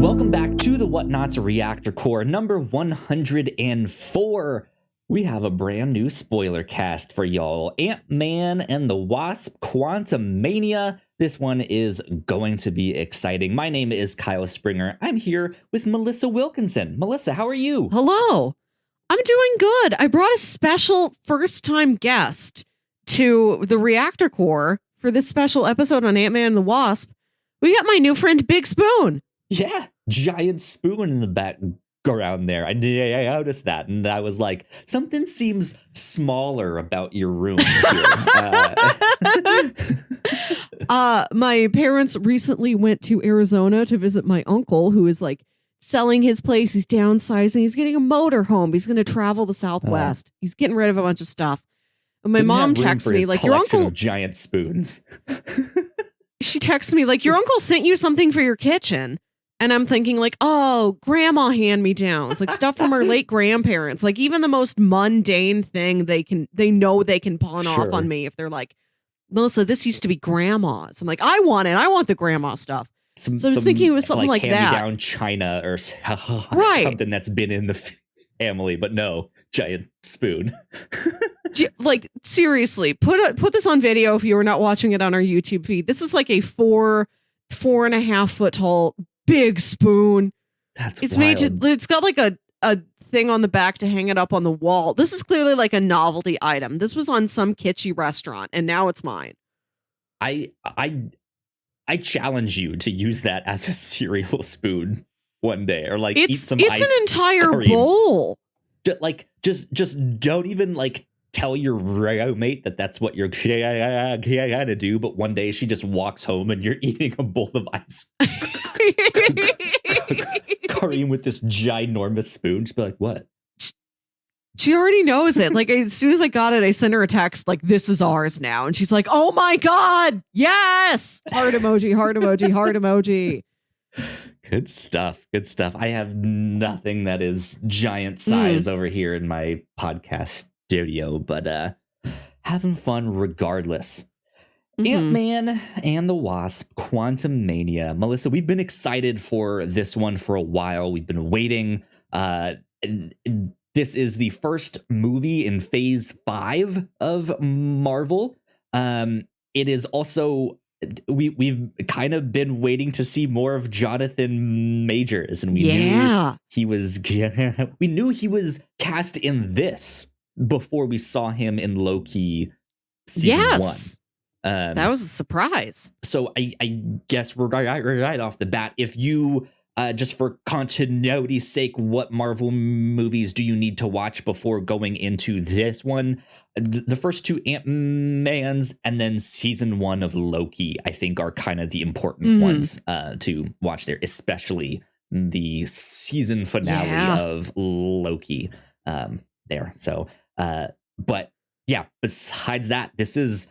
Welcome back to the Whatnauts Reactor Core number 104. We have a brand new spoiler cast for y'all. Ant-Man and the Wasp, Quantumania. This one is going to be exciting. My name is Kyle Springer. I'm here with Melissa Wilkinson. Melissa, how are you? Hello. I'm doing good. I brought a special first-time guest to the Reactor Core for this special episode on Ant-Man and the Wasp. We got my new friend Big Spoon. Yeah, giant spoon in the background there. I noticed that, and I was like, something seems smaller about your room here. My parents recently went to Arizona to visit my uncle, who is like selling his place. He's downsizing. He's getting a motorhome. He's going to travel the Southwest. He's getting rid of a bunch of stuff. And my mom texts me like, your uncle of giant spoons. She texts me like, your uncle sent you something for your kitchen. And I'm thinking like, oh, grandma hand-me-downs, like stuff from our late grandparents. Like even the most mundane thing they know they can pawn off on me if they're like, Melissa, this used to be grandma's. I'm like, I want it. I want the grandma stuff. So I was thinking it was something like that. Hand-me-down china or something that's been in the family, but no, giant spoon. Like seriously, put this on video if you were not watching it on our YouTube feed. This is like a 4.5 foot tall big spoon. It's wild. It's got like a thing on the back to hang it up on the wall. This is clearly like a novelty item. This was on some kitschy restaurant and now it's mine. I challenge you to use that as a cereal spoon one day, or like eat some ice It's an entire cream. bowl. Just don't even like tell your roommate that's what you're gonna do, but one day she just walks home and you're eating a bowl of ice cream with this ginormous spoon. She'd be like, what? She already knows it. Like as soon as I got it, I sent her a text like, this is ours now. And she's like, oh my God, yes. Heart emoji, heart emoji, heart emoji. Good stuff. Good stuff. I have nothing that is giant size over here in my podcast studio, but having fun regardless. Ant-Man and the Wasp, Quantumania. Melissa, we've been excited for this one for a while. We've been waiting. This is the first movie in phase 5 of Marvel. It is also, we've kind of been waiting to see more of Jonathan Majors, and we knew he was cast in this before we saw him in Loki season 1. That was a surprise. So I guess we're right off the bat, if you just for continuity's sake, what Marvel movies do you need to watch before going into this one? The first 2 Ant-Mans and then season 1 of Loki, I think, are kind of the important ones to watch there, especially the season finale of Loki there. So, but yeah, besides that, this is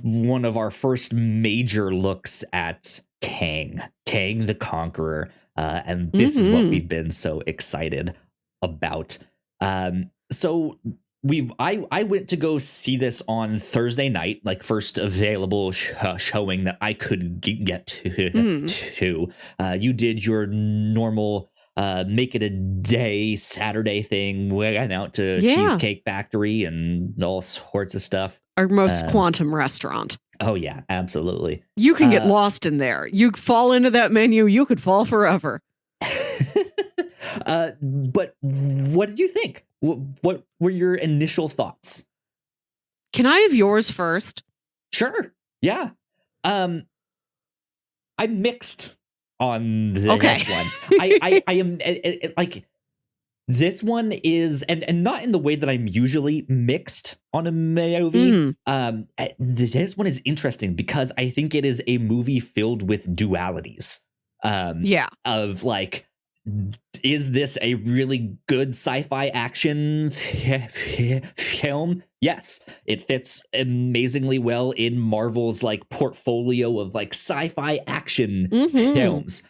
one of our first major looks at Kang the Conqueror, and this is what we've been so excited about. So I went to go see this on Thursday night, like first available showing that I could get to. You did your normal make it a day Saturday thing, went out to Cheesecake Factory and all sorts of stuff. Our most quantum restaurant. Oh, yeah, absolutely. You can get lost in there. You fall into that menu. You could fall forever. But what did you think? What were your initial thoughts? Can I have yours first? Sure. Yeah. I'm mixed on this one. I am like, this one is, and not in the way that I'm usually mixed on a movie. This one is interesting because I think it is a movie filled with dualities. Of like, is this a really good sci-fi action film? Yes, it fits amazingly well in Marvel's like portfolio of like sci-fi action films.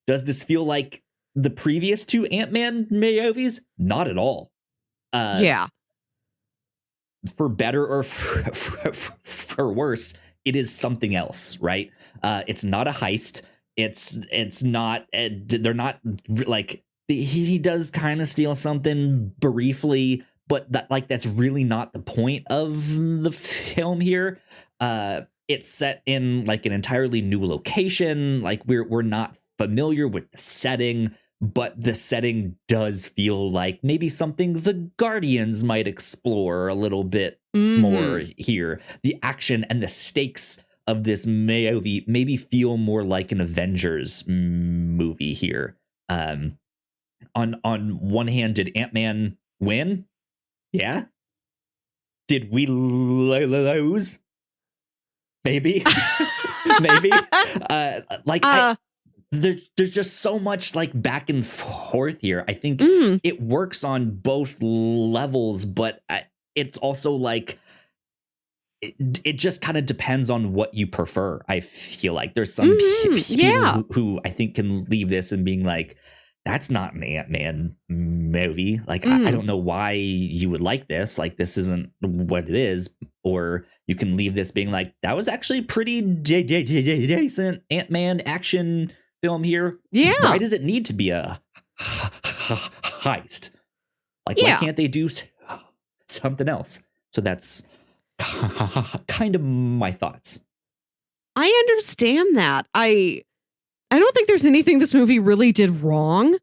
Does this feel like the previous 2 Ant-Man movies? Not at all. For better or for worse, it is something else, right? It's not a heist. it's not, they're not like, he does kind of steal something briefly, but that's really not the point of the film here. It's set in like an entirely new location. Like we're not familiar with the setting, but the setting does feel like maybe something the Guardians might explore a little bit more here. The action and the stakes of this movie maybe feel more like an Avengers movie here. On one hand, did Ant-Man win? Yeah. Did we lose? Maybe. Maybe. There's just so much like back and forth here. I think it works on both levels, but it's also like it just kind of depends on what you prefer. I feel like there's some people who I think can leave this and being like, that's not an Ant-Man movie. Like, I don't know why you would like this. Like, this isn't what it is. Or you can leave this being like, that was actually pretty decent Ant-Man action film here. Yeah. Why does it need to be a heist? Like, why can't they do something else? So that's kind of my thoughts. I understand that. I don't think there's anything this movie really did wrong.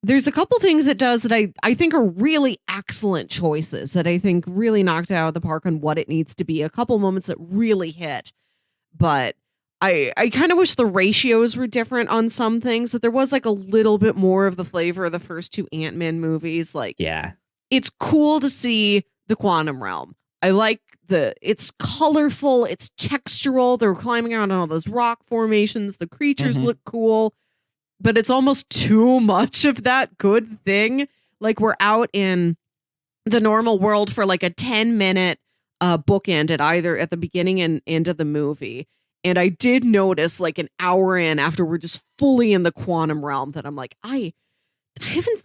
There's a couple things it does that I think are really excellent choices that I think really knocked it out of the park on what it needs to be. A couple moments that really hit. But I kind of wish the ratios were different on some things, that there was like a little bit more of the flavor of the first two Ant-Man movies. Like, yeah, it's cool to see the quantum realm. I like it's colorful, it's textural. They're climbing around on all those rock formations. The creatures look cool, but it's almost too much of that good thing. Like, we're out in the normal world for like a 10-minute bookend at the beginning and end of the movie. And I did notice like an hour in, after we're just fully in the quantum realm, that I'm like, I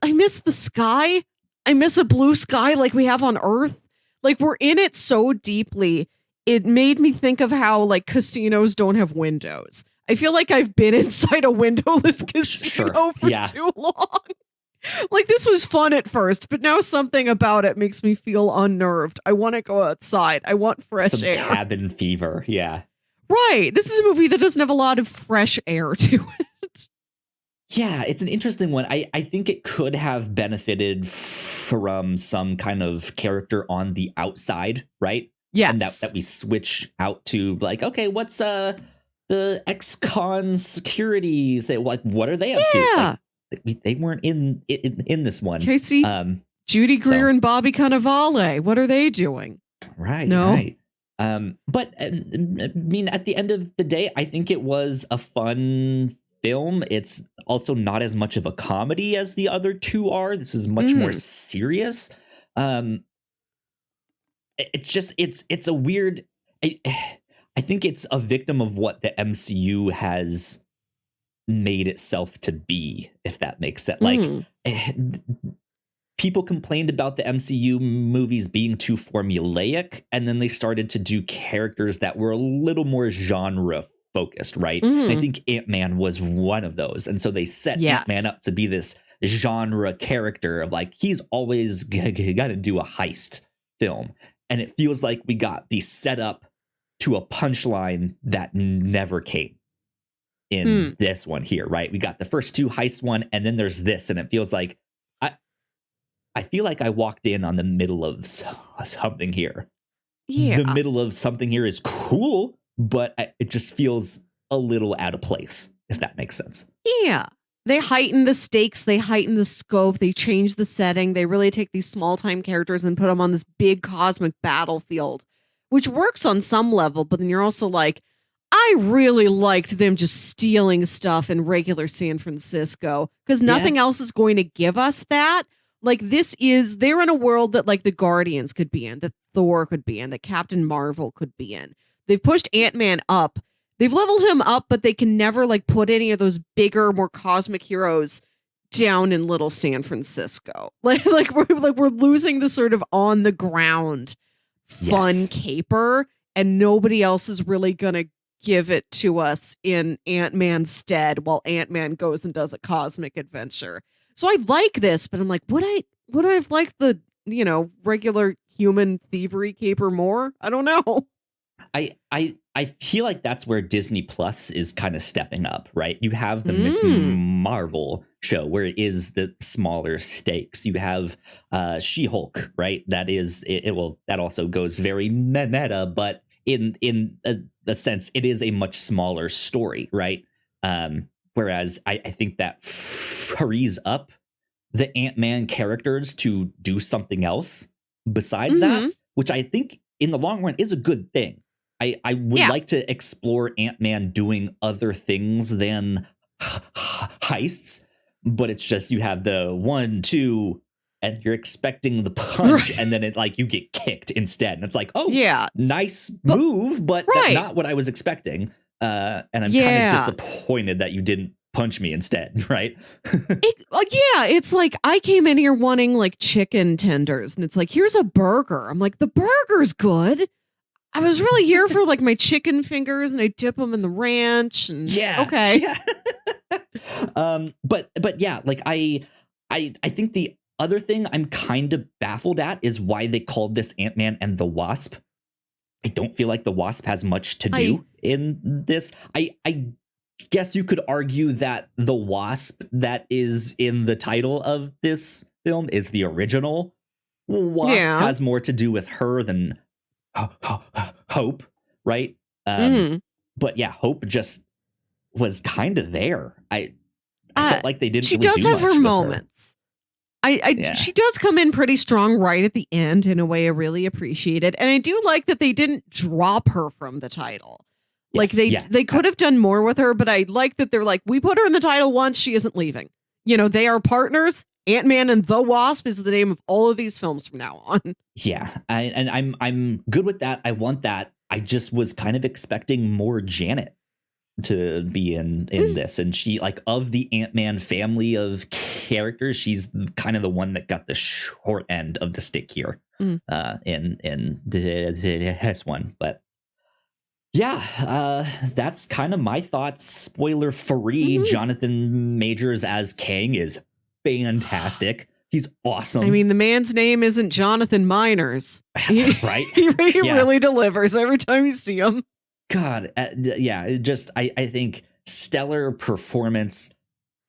miss the sky. I miss a blue sky like we have on Earth. Like, we're in it so deeply. It made me think of how like casinos don't have windows. I feel like I've been inside a windowless casino for too long. Like, this was fun at first, but now something about it makes me feel unnerved. I want to go outside. I want fresh air. Cabin fever. Yeah. Right. This is a movie that doesn't have a lot of fresh air to it. Yeah, it's an interesting one. I think it could have benefited from some kind of character on the outside, right? Yes. And that we switch out to like, okay, what's the ex-con security thing? Like, what are they up to? Like, they weren't in this one. Casey, Judy Greer and Bobby Cannavale. What are they doing? Right. No. Right. But I mean, at the end of the day, I think it was a fun film. It's also not as much of a comedy as the other two are. This is much more serious. It's a weird. I think it's a victim of what the MCU has made itself to be, if that makes sense. Like, people complained about the MCU movies being too formulaic, and then they started to do characters that were a little more genre focused, right? I think Ant-Man was one of those. And so they set Ant-Man up to be this genre character of like, he's always got to do a heist film. And it feels like we got the setup to a punchline that never came in this one here, right? We got the first two heist one, and then there's this, and it feels like I feel like I walked in on the middle of something here. Yeah. The middle of something here is cool, but it just feels a little out of place, if that makes sense. Yeah. They heighten the stakes. They heighten the scope. They change the setting. They really take these small time characters and put them on this big cosmic battlefield, which works on some level. But then you're also like, I really liked them just stealing stuff in regular San Francisco because nothing else is going to give us that. Like, they're in a world that like the Guardians could be in, that Thor could be in, that Captain Marvel could be in. They've pushed Ant-Man up. They've leveled him up, but they can never like put any of those bigger, more cosmic heroes down in little San Francisco. Like we're losing the sort of on the ground fun caper, and nobody else is really gonna give it to us in Ant-Man's stead while Ant-Man goes and does a cosmic adventure. So I like this, but I'm like, would I have liked the, regular human thievery caper more? I don't know. I feel like that's where Disney Plus is kind of stepping up, right? You have the Miss Marvel show where it is the smaller stakes. You have She-Hulk, right? That is that also goes very meta, but in a sense, it is a much smaller story, right? Whereas I think that frees up the Ant-Man characters to do something else besides that, which I think in the long run is a good thing. I would like to explore Ant-Man doing other things than heists, but it's just you have the 1, 2, and you're expecting the punch, and then you get kicked instead. And it's like, oh, yeah, nice move, but that's not what I was expecting. And I'm kind of disappointed that you didn't punch me instead, right? It's like I came in here wanting chicken tenders, and it's like, here's a burger. I'm like, the burger's good. I was really here for my chicken fingers, and I dip them in the ranch. And okay. Yeah. But yeah, I think the other thing I'm kind of baffled at is why they called this Ant-Man and the Wasp. I don't feel like the Wasp has much to do in this. I guess you could argue that the Wasp that is in the title of this film is the original Wasp. Has more to do with her than Hope, right? But yeah, Hope just was kind of there. I felt like they didn't. She really does have her moments. She does come in pretty strong right at the end in a way I really appreciated, and I do like that they didn't drop her from the title. Yes, they could have done more with her, but I like that they're like, we put her in the title once, she isn't leaving. They are partners. Ant-Man and the Wasp is the name of all of these films from now on. Yeah, I'm good with that. I want that. I just was kind of expecting more Janet to be in this, and she of the Ant-Man family of characters, she's kind of the one that got the short end of the stick here in this one. But yeah, that's kind of my thoughts. Spoiler free. Jonathan Majors as Kang is fantastic. He's awesome. I mean, the man's name isn't Jonathan Miners, right? He really delivers every time you see him. God, I think stellar performance.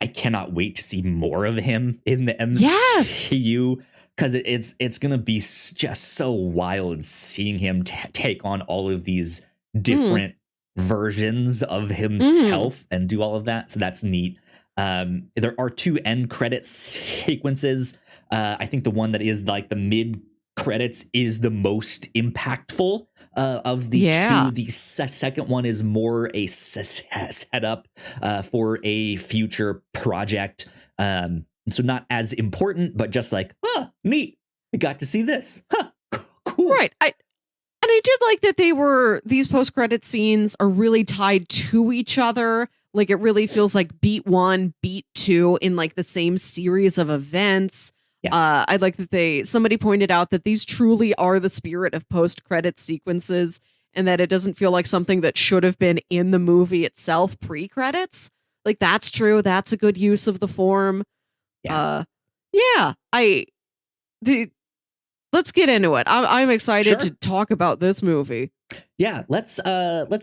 I cannot wait to see more of him in the MCU because it's gonna be just so wild seeing him take on all of these different versions of himself and do all of that. So that's neat. There are 2 end credits sequences. I think the one that is the mid credits is the most impactful of the 2. The second one is more a setup for a future project. So not as important, but just neat. We got to see this. Cool. Right. I did like that these post-credit scenes are really tied to each other. It really feels like beat 1, beat 2 in the same series of events. Yeah. I like that somebody pointed out that these truly are the spirit of post-credit sequences, and that it doesn't feel like something that should have been in the movie itself pre-credits. That's true. That's a good use of the form. Yeah. Let's get into it. I'm excited to talk about this movie. Yeah, let's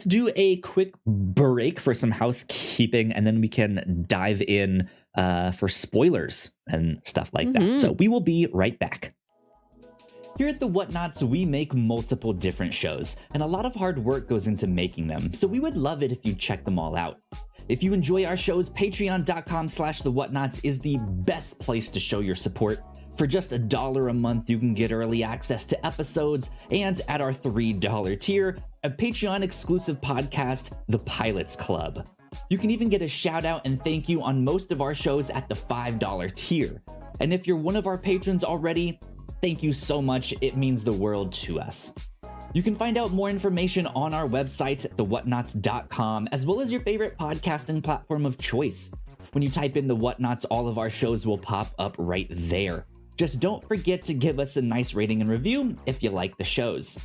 do a quick break for some housekeeping, and then we can dive in for spoilers and stuff like that. So we will be right back. Here at the Whatnauts, we make multiple different shows, and a lot of hard work goes into making them, so we would love it if you check them all out. If you enjoy our shows, patreon.com/thewhatnauts is the best place to show your support. For just $1 a month, you can get early access to episodes, and at our $3 tier, a Patreon-exclusive podcast, The Pilots Club. You can even get a shout-out and thank you on most of our shows at the $5 tier. And if you're one of our patrons already, thank you so much. It means the world to us. You can find out more information on our website, thewhatnauts.com, as well as your favorite podcasting platform of choice. When you type in The Whatnauts, all of our shows will pop up right there. Just don't forget to give us a nice rating and review if you like the shows.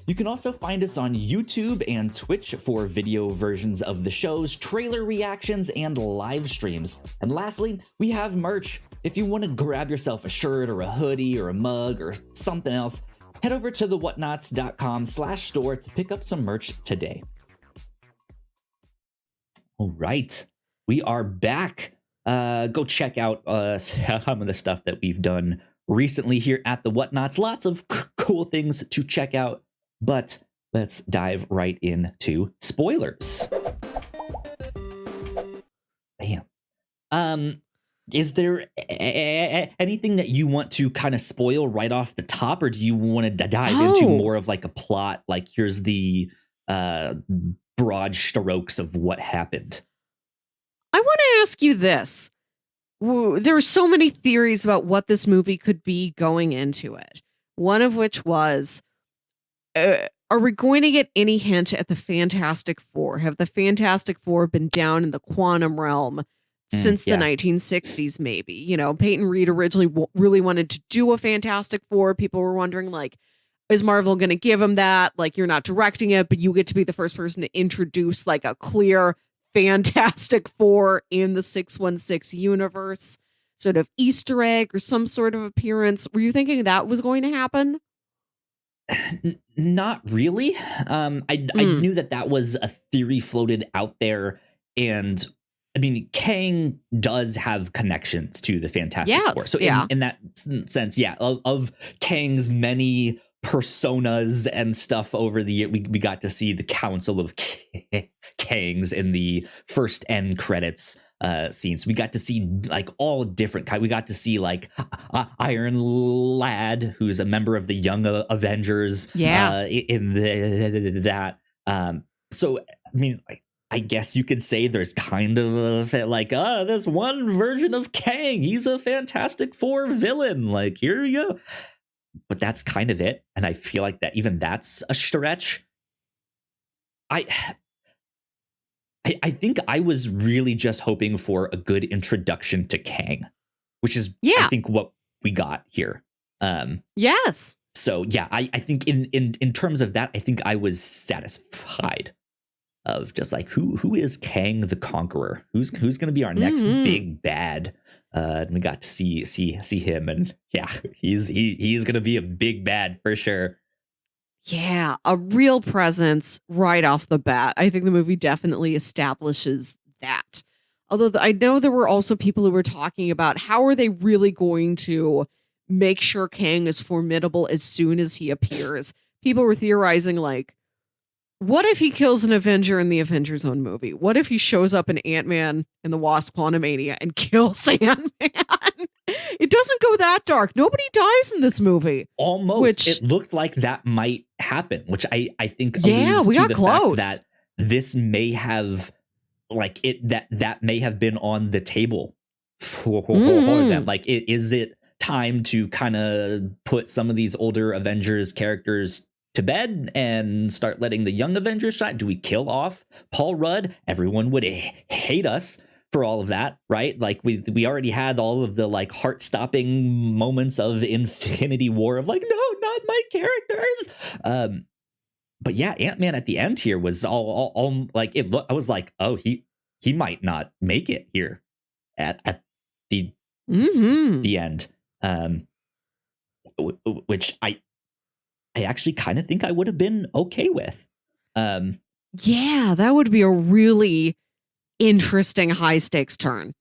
You can also find us on YouTube and Twitch for video versions of the shows, trailer reactions, and live streams. And lastly, we have merch. If you want to grab yourself a shirt or a hoodie or a mug or something else, head over to the whatnauts.com/store to pick up some merch today. All right, we are back. Go check out some of the stuff that we've done recently here at the Whatnauts. Lots of cool things to check out, but let's dive right into spoilers. Bam. Is there anything that you want to kind of spoil right off the top, or do you want to dive into more of like a plot? Like, here's the broad strokes of what happened. I want to ask you this. There are so many theories about what this movie could be going into it. One of which was, are we going to get any hint at the Fantastic Four? Have the Fantastic Four been down in the quantum realm since the 1960s, maybe? You know, Peyton Reed originally really wanted to do a Fantastic Four. People were wondering, like, is Marvel going to give him that? Like, you're not directing it, but you get to be the first person to introduce like a clear Fantastic Four in the 616 universe, sort of Easter egg or some sort of appearance. Were you thinking that was going to happen? Not really. I knew that was a theory floated out there, and I mean, Kang does have connections to the Fantastic Four. So in that sense, of Kang's many personas and stuff over the year, we got to see the Council of Kangs in the first end credits scenes. We got to see like all different kind. We got to see like Iron Lad, who's a member of the Young Avengers. In that. So I mean, I guess you could say there's kind of like, this one version of Kang. He's a Fantastic Four villain. Like, here you go. But that's kind of it. And I feel like that even that's a stretch. I think I was really just hoping for a good introduction to Kang, which is, I think, what we got here. Yes. So, I think in terms of that, I think I was satisfied of just like, who is Kang the Conqueror? Who's going to be our next big bad? And we got to see him, and he's going to be a big bad for sure. Yeah, a real presence right off the bat. I think the movie definitely establishes that. Although I know there were also people who were talking about how are they really going to make sure Kang is formidable as soon as he appears. People were theorizing like, what if he kills an Avenger in the Avengers own movie? What if he shows up in Ant-Man and the Wasp Quantumania and kills Ant-Man? It doesn't go that dark. Nobody dies in this movie. Almost. It looked like that might happen, which I think alludes to the fact that this may have like that may have been on the table for them. Like, is it time to kind of put some of these older Avengers characters to bed and start letting the young Avengers shine? Do we kill off Paul Rudd? Everyone would hate us for all of that, right? Like, we already had all of the like heart-stopping moments of Infinity War of like, no, not my characters. But yeah, Ant-Man at the end here was all like it. I was like, oh, he might not make it here at the end. Which I actually kind of think I would have been okay with. Yeah, that would be a really interesting high stakes turn.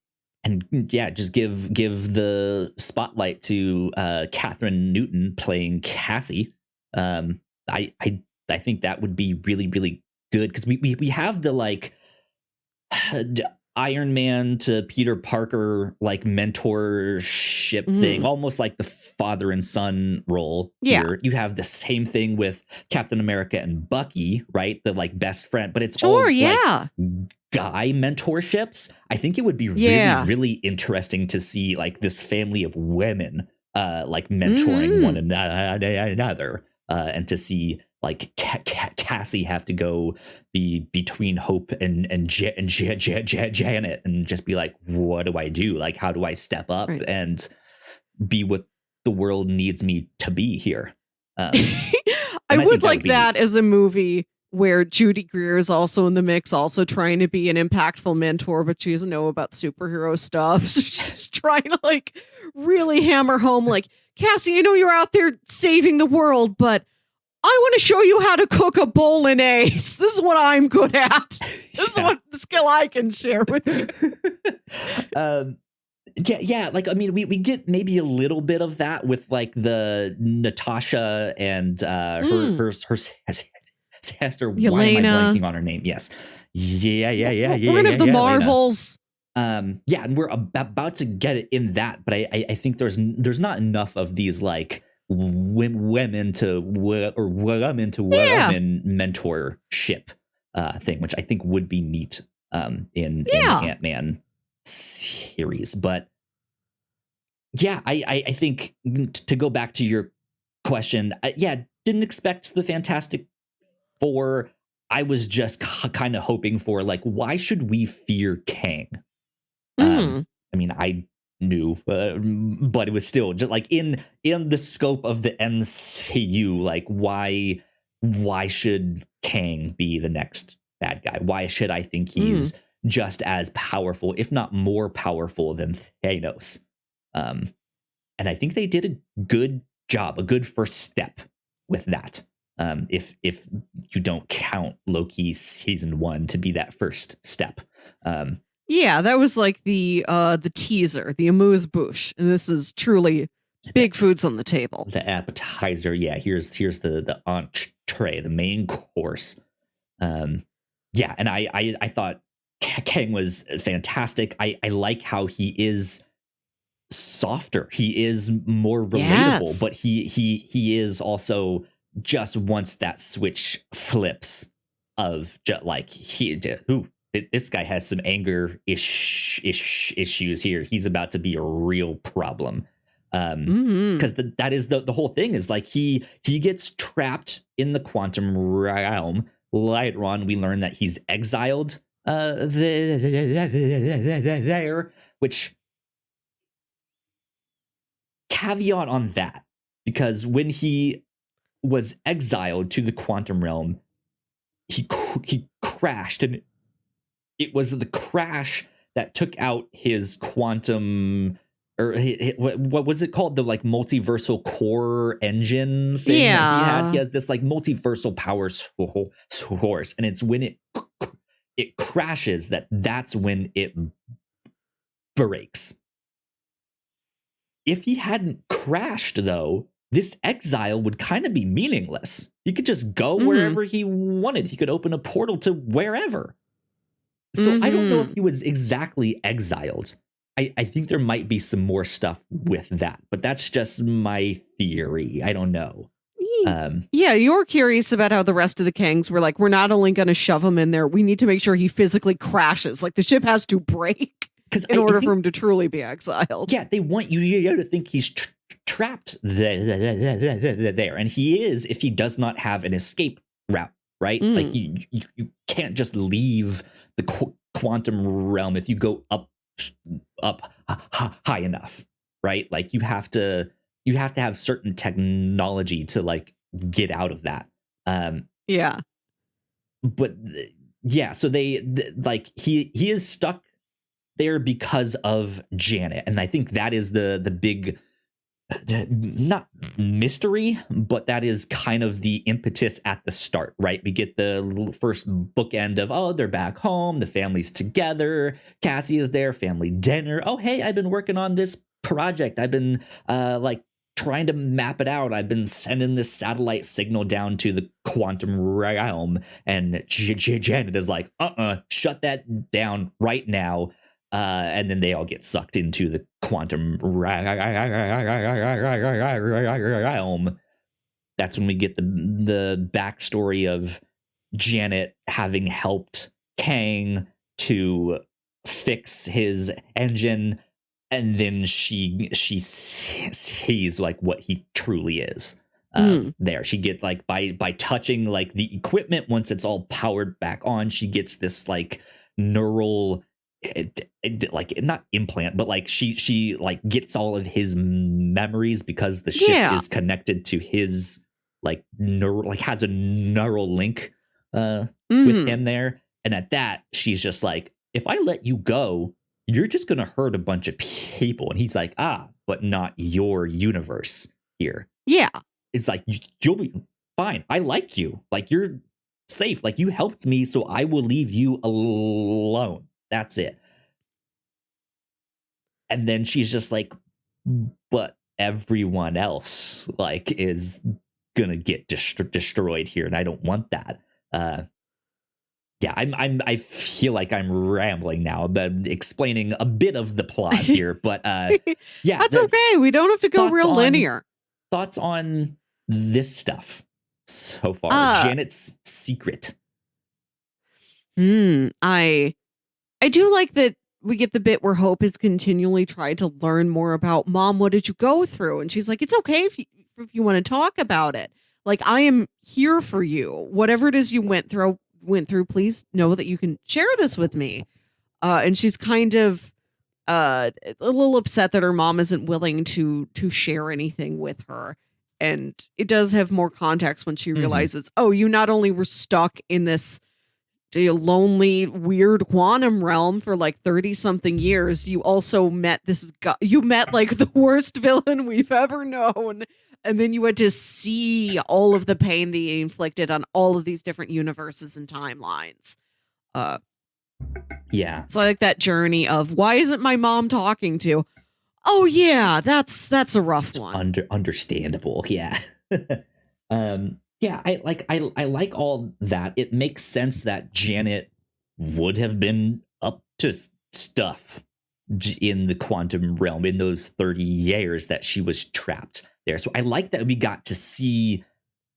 And just give the spotlight to Catherine Newton playing Cassie. I think that would be really, really good, because we have the like Iron Man to Peter Parker like mentorship thing, almost like the father and son role here. You have the same thing with Captain America and Bucky, right? The like best friend, but it's all like guy mentorships. I think it would be really, really interesting to see like this family of women like mentoring one another, and to see like Cassie have to go be between Hope and Janet and just be like, what do I do? Like, how do I step up and be what the world needs me to be here? I think would that like be that neat. as a movie where Judy Greer is also in the mix, also trying to be an impactful mentor, but she doesn't know about superhero stuff. So she's just trying to like really hammer home, like, Cassie, I know you're out there saving the world, but I want to show you how to cook a bolognese. This is what I'm good at. This is what the skill I can share with you. Yeah. Like, I mean, we get maybe a little bit of that with like the Natasha and her sister. Why am I Yelena. blanking on her name? Yes. Yeah. We're gonna have the Marvels. Yeah, and we're about to get it in that, but I think there's not enough of these like women to women mentorship thing, which I think would be neat in the Ant-Man series. But yeah, I think to go back to your question, didn't expect the Fantastic Four. I was just kind of hoping for like, why should we fear Kang? I mean, I knew, but it was still just like in the scope of the MCU. Like, why should Kang be the next bad guy? Why should I think he's just as powerful, if not more powerful than Thanos? And I think they did a good job, a good first step with that. If you don't count Loki season 1 to be that first step. Yeah, that was like the teaser, the amuse bouche, and this is truly big foods on the table. The appetizer, yeah. Here's the entree, the main course. Yeah, and I thought Kang was fantastic. I like how he is softer. He is more relatable, but he is also just once that switch flips of just like this guy has some anger issues here. He's about to be a real problem. Because that is the whole thing is like he gets trapped in the quantum realm. Later on, we learn that he's exiled there, which caveat on that, because when he was exiled to the quantum realm, he crashed, and it was the crash that took out his quantum, or what was it called? The like multiversal core engine thing that he had. He has this like multiversal power source, and it's when it crashes that's when it breaks. If he hadn't crashed, though, this exile would kind of be meaningless. He could just go wherever he wanted. He could open a portal to wherever. So I don't know if he was exactly exiled. I think there might be some more stuff with that, but that's just my theory. I don't know. Yeah, you're curious about how the rest of the Kangs were like, we're not only going to shove him in there, we need to make sure he physically crashes. Like the ship has to break in order for him to truly be exiled. Yeah, they want you to think he's trapped there. And he is if he does not have an escape route, right? Like you can't just leave the quantum realm if you go up high enough, right? Like you have to have certain technology to like get out of that. Yeah. But yeah, so like he is stuck there because of Janet, and I think that is the big, not mystery, but that is kind of the impetus at the start, right? We get the first bookend of, they're back home, the family's together, Cassie is there, family dinner. Oh, hey, I've been working on this project. I've been like trying to map it out. I've been sending this satellite signal down to the quantum realm, and Janet is like, shut that down right now. And then they all get sucked into the quantum realm. That's when we get the backstory of Janet having helped Kang to fix his engine, and then she sees like what he truly is. There, she get like by touching like the equipment, once it's all powered back on, she gets this like neural, like not implant, but like she like gets all of his memories because the ship is connected to his like has a neural link with him there. And at that, she's just like, if I let you go, you're just going to hurt a bunch of people. And he's like, but not your universe here. Yeah. It's like, you'll be fine. I like you. Like, you're safe. Like, you helped me, so I will leave you alone. That's it. And then she's just like, but everyone else, like, is going to get destroyed here. And I don't want that. Yeah, I feel like I'm rambling now, but explaining a bit of the plot here. But yeah, that's okay. We don't have to go real linear. Thoughts on this stuff so far? Janet's secret. I do like that we get the bit where Hope is continually trying to learn more about Mom. What did you go through? And she's like, it's okay if you want to talk about it. Like, I am here for you. Whatever it is you went through, please know that you can share this with me. And she's kind of a little upset that her mom isn't willing to share anything with her. And it does have more context when she realizes, oh, you not only were stuck in this lonely, weird quantum realm for like 30 something years, you also met this guy. You met like the worst villain we've ever known. And then you had to see all of the pain that he inflicted on all of these different universes and timelines. Yeah. So I like that journey of, why isn't my mom talking to? Oh yeah, that's a rough one. Understandable. Yeah. Yeah. I like all that. It makes sense that Janet would have been up to stuff in the quantum realm in those 30 years that she was trapped there. So I like that we got to see,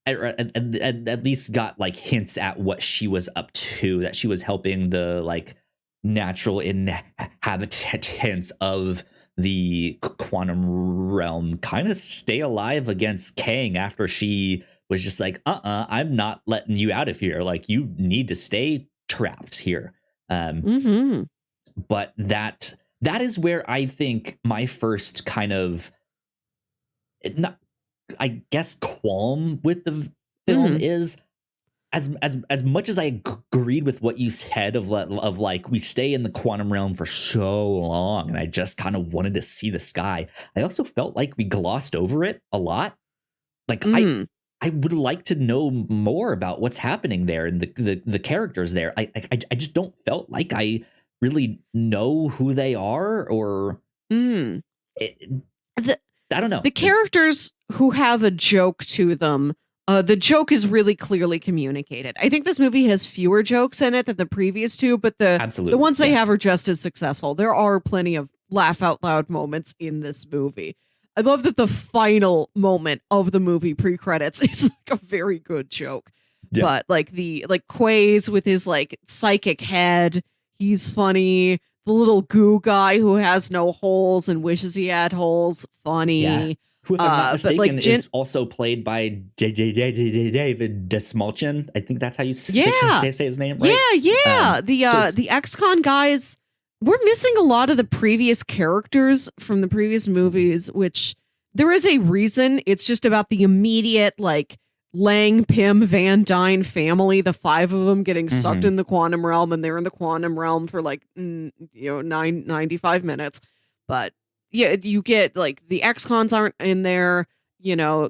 at least got like hints at what she was up to, that she was helping the like natural inhabitants of the quantum realm kind of stay alive against Kang after she was just like, I'm not letting you out of here. Like, you need to stay trapped here. But that is where I think my first kind of, I guess, qualm with the film is, as much as I agreed with what you said of like, we stay in the quantum realm for so long and I just kind of wanted to see the sky, I also felt like we glossed over it a lot. Like, I would like to know more about what's happening there and the characters there. I just don't felt like I really know who they are, or I don't know. The characters who have a joke to them, the joke is really clearly communicated. I think this movie has fewer jokes in it than the previous two, but the ones they have are just as successful. There are plenty of laugh out loud moments in this movie. I love that the final moment of the movie pre-credits is like a very good joke. Yeah. But like Quays with his like psychic head, he's funny. The little goo guy who has no holes and wishes he had holes, funny. Yeah. Who, if I'm not mistaken, is also played by David Desmalchin. I think that's how you say his name, right? Yeah. The ex-con guys, we're missing a lot of the previous characters from the previous movies, which there is a reason. It's just about the immediate, like, Lang, Pym, Van Dyne family, the five of them getting sucked in the quantum realm, and they're in the quantum realm for like 95 minutes. But yeah, you get like the ex-cons aren't in there,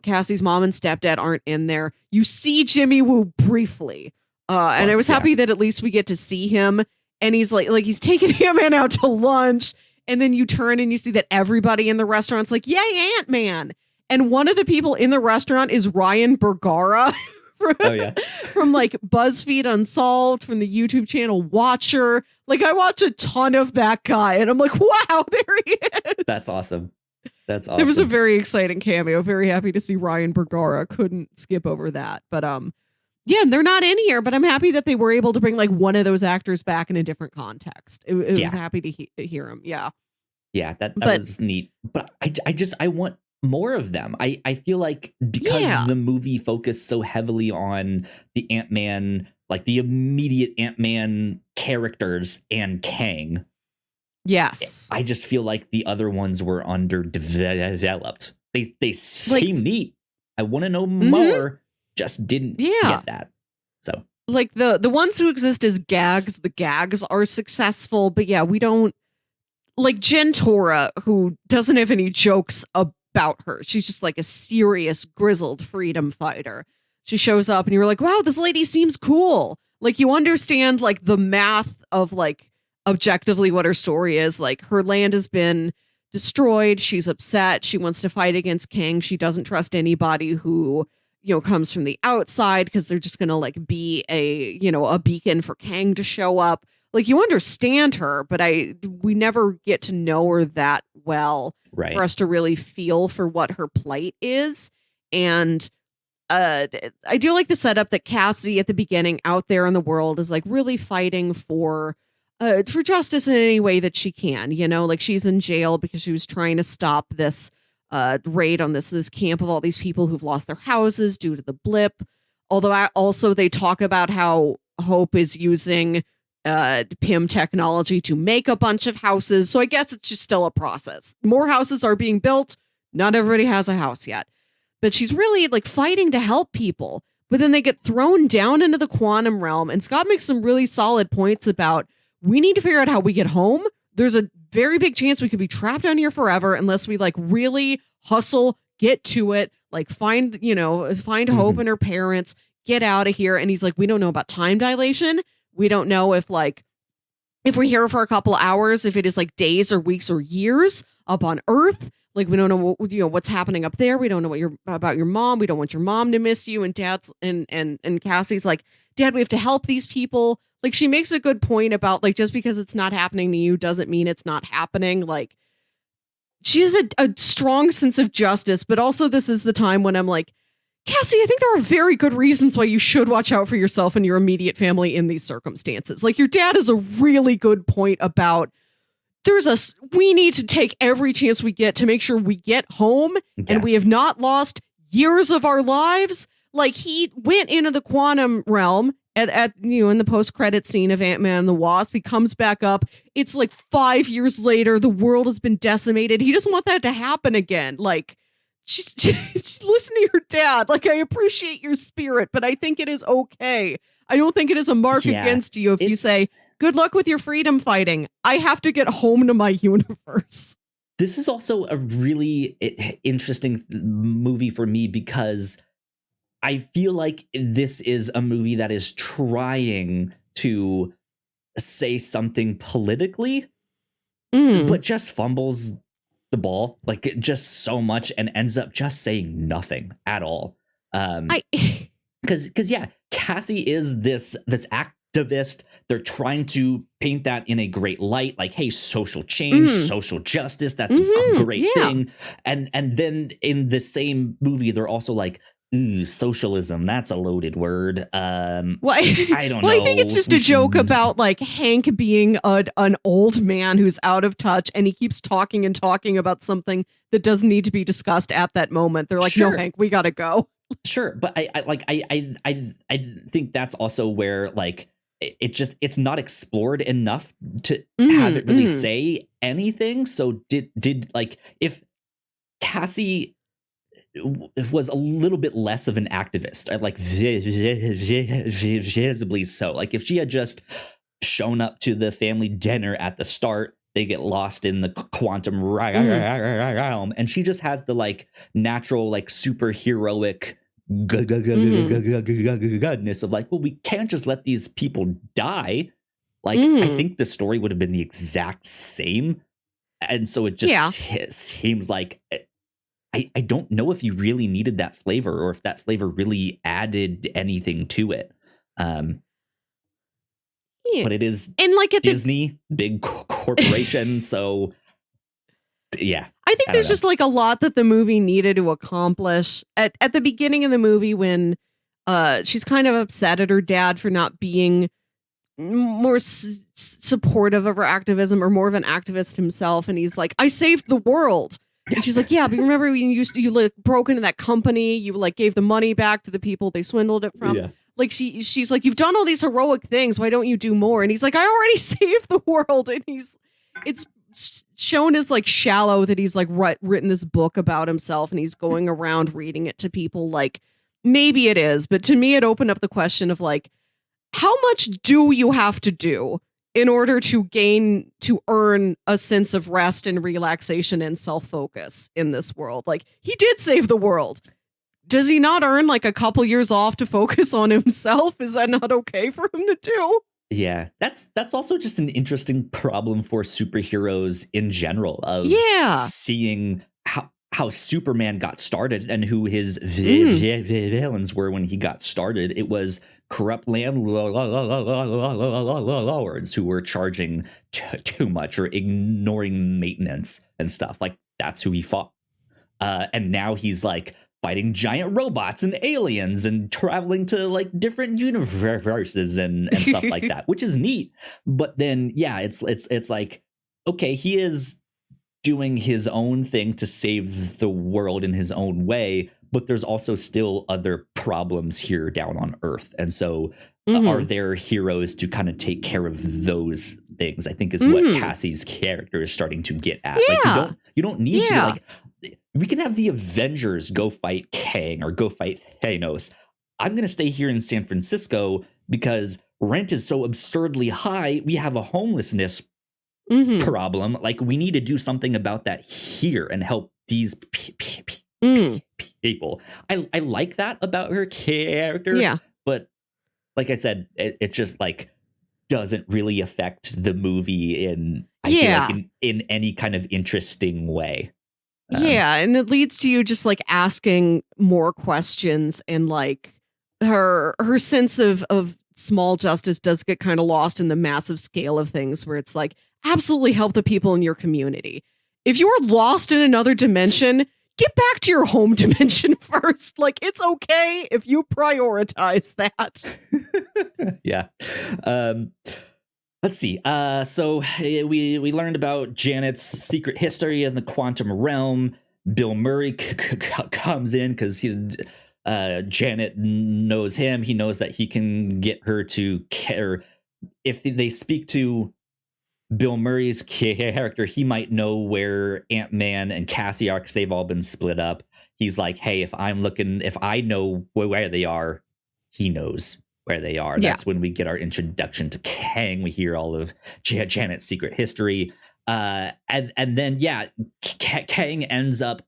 Cassie's mom and stepdad aren't in there. You see Jimmy Woo briefly. And I was happy that at least we get to see him, and he's like he's taking Ant-Man out to lunch, and then you turn and you see that everybody in the restaurant's like, yay, Ant-Man. And one of the people in the restaurant is Ryan Bergara from like BuzzFeed Unsolved, from the YouTube channel Watcher. Like, I watch a ton of that guy and I'm like, wow, there he is. That's awesome. It was a very exciting cameo. Very happy to see Ryan Bergara. Couldn't skip over that. But yeah, and they're not in here, but I'm happy that they were able to bring like one of those actors back in a different context. It was happy to hear him. Yeah. Yeah, that was neat. But I want more of them. I feel like because the movie focused so heavily on the Ant-Man, like the immediate Ant-Man characters and Kang. Yes. I just feel like the other ones were underdeveloped. They seem neat. I want to know more, just didn't Yeah. get that. So Like the ones who exist as gags, the gags are successful, but yeah, we don't like Jen Tora, who doesn't have any jokes about her. She's just like a serious, grizzled freedom fighter. She shows up and you're like, wow, this lady seems cool. Like you understand like the math of like objectively what her story is. Like her land has been destroyed. She's upset. She wants to fight against Kang. She doesn't trust anybody who, you know, comes from the outside because they're just going to like be a, you know, a beacon for Kang to show up. Like you understand her, but we never get to know her that well right. for us to really feel for what her plight is. And I do like the setup that Cassie at the beginning out there in the world is like really fighting for justice in any way that she can. You know, like she's in jail because she was trying to stop this raid on this camp of all these people who've lost their houses due to the blip. Although also they talk about how Hope is using PIM technology to make a bunch of houses. So I guess it's just still a process. More houses are being built. Not everybody has a house yet. But she's really like fighting to help people. But then they get thrown down into the quantum realm. And Scott makes some really solid points about we need to figure out how we get home. There's a very big chance we could be trapped down here forever unless we like really hustle, get to it, like find Hope and her parents, get out of here. And he's like, we don't know about time dilation. We don't know if we're here for a couple hours, if it is like days or weeks or years up on Earth. Like we don't know what's happening up there. We don't know about your mom. We don't want your mom to miss you. And Dad's and Cassie's like, Dad, we have to help these people. Like she makes a good point about like just because it's not happening to you doesn't mean it's not happening. Like she has a strong sense of justice, but also this is the time when I'm like, Cassie, I think there are very good reasons why you should watch out for yourself and your immediate family in these circumstances. Like your dad has a really good point about we need to take every chance we get to make sure we get home and we have not lost years of our lives. Like he went into the quantum realm at in the post-credit scene of Ant-Man and the Wasp. He comes back up. It's like 5 years later. The world has been decimated. He doesn't want that to happen again. Like just listen to your dad. Like I appreciate your spirit, but I think it is okay. I don't think it is a mark against you if you say, good luck with your freedom fighting. I have to get home to my universe. This is also a really interesting movie for me because I feel like this is a movie that is trying to say something politically, but just fumbles the ball like just so much and ends up just saying nothing at all. Because Cassie is this activist. They're trying to paint that in a great light, like, hey, social change, social justice, that's a great thing. And then in the same movie, they're also like, ooh, socialism, that's a loaded word. I don't know. I think it's just a joke about like Hank being an old man who's out of touch and he keeps talking and talking about something that doesn't need to be discussed at that moment. They're like, no, Hank, we gotta go. Sure, but I think that's also where like it's not explored enough to have it really say anything. So did like if Cassie was a little bit less of an activist, like visibly so, like if she had just shown up to the family dinner at the start, they get lost in the quantum realm, and she just has the like natural like superheroic goodness of like, well, we can't just let these people die. Like I think the story would have been the exact same, and so it just seems like I don't know if you really needed that flavor or if that flavor really added anything to it. But it is and like at Disney, big corporation, so yeah. I think there's just like a lot that the movie needed to accomplish at the beginning of the movie when she's kind of upset at her dad for not being more supportive of her activism or more of an activist himself, and he's like, I saved the world. And she's like, yeah, but remember when you like broke into that company, you like gave the money back to the people they swindled it from. Yeah. Like she's like, you've done all these heroic things. Why don't you do more? And he's like, I already saved the world. And it's shown as like shallow that he's like written this book about himself and he's going around reading it to people like maybe it is, but to me, it opened up the question of like, how much do you have to do in order to earn a sense of rest and relaxation and self-focus in this world? Like, he did save the world. Does he not earn like a couple years off to focus on himself? Is that not okay for him to do? Yeah, that's also just an interesting problem for superheroes in general, of seeing how Superman got started and who his villains were when he got started. It was corrupt landlords who were charging too much or ignoring maintenance and stuff. Like, that's who he fought. And now he's like fighting giant robots and aliens and traveling to like different universes and stuff like that, which is neat. But then, yeah, it's like, okay, he is doing his own thing to save the world in his own way, but there's also still other problems here down on Earth. And so are there heroes to kind of take care of those things? I think is what Cassie's character is starting to get at. Yeah. Like, you don't need to, like, we can have the Avengers go fight Kang or go fight Thanos. I'm going to stay here in San Francisco because rent is so absurdly high. We have a homelessness problem. Like, we need to do something about that here and help these people. I like that about her character. Yeah. But like I said, it just like doesn't really affect the movie in any kind of interesting way. And it leads to you just like asking more questions, and like her sense of small justice does get kind of lost in the massive scale of things, where it's like, absolutely help the people in your community. If you are lost in another dimension, get back to your home dimension first. Like, it's okay if you prioritize that. Yeah. Let's see. So we learned about Janet's secret history in the quantum realm. Bill Murray comes in because Janet knows him. He knows that he can get her to care. If they speak to Bill Murray's character, he might know where Ant-Man and Cassie are because they've all been split up. He's like, hey, if I know where they are, he knows where they are. That's when we get our introduction to Kang. We hear all of Janet's secret history. And then, Kang ends up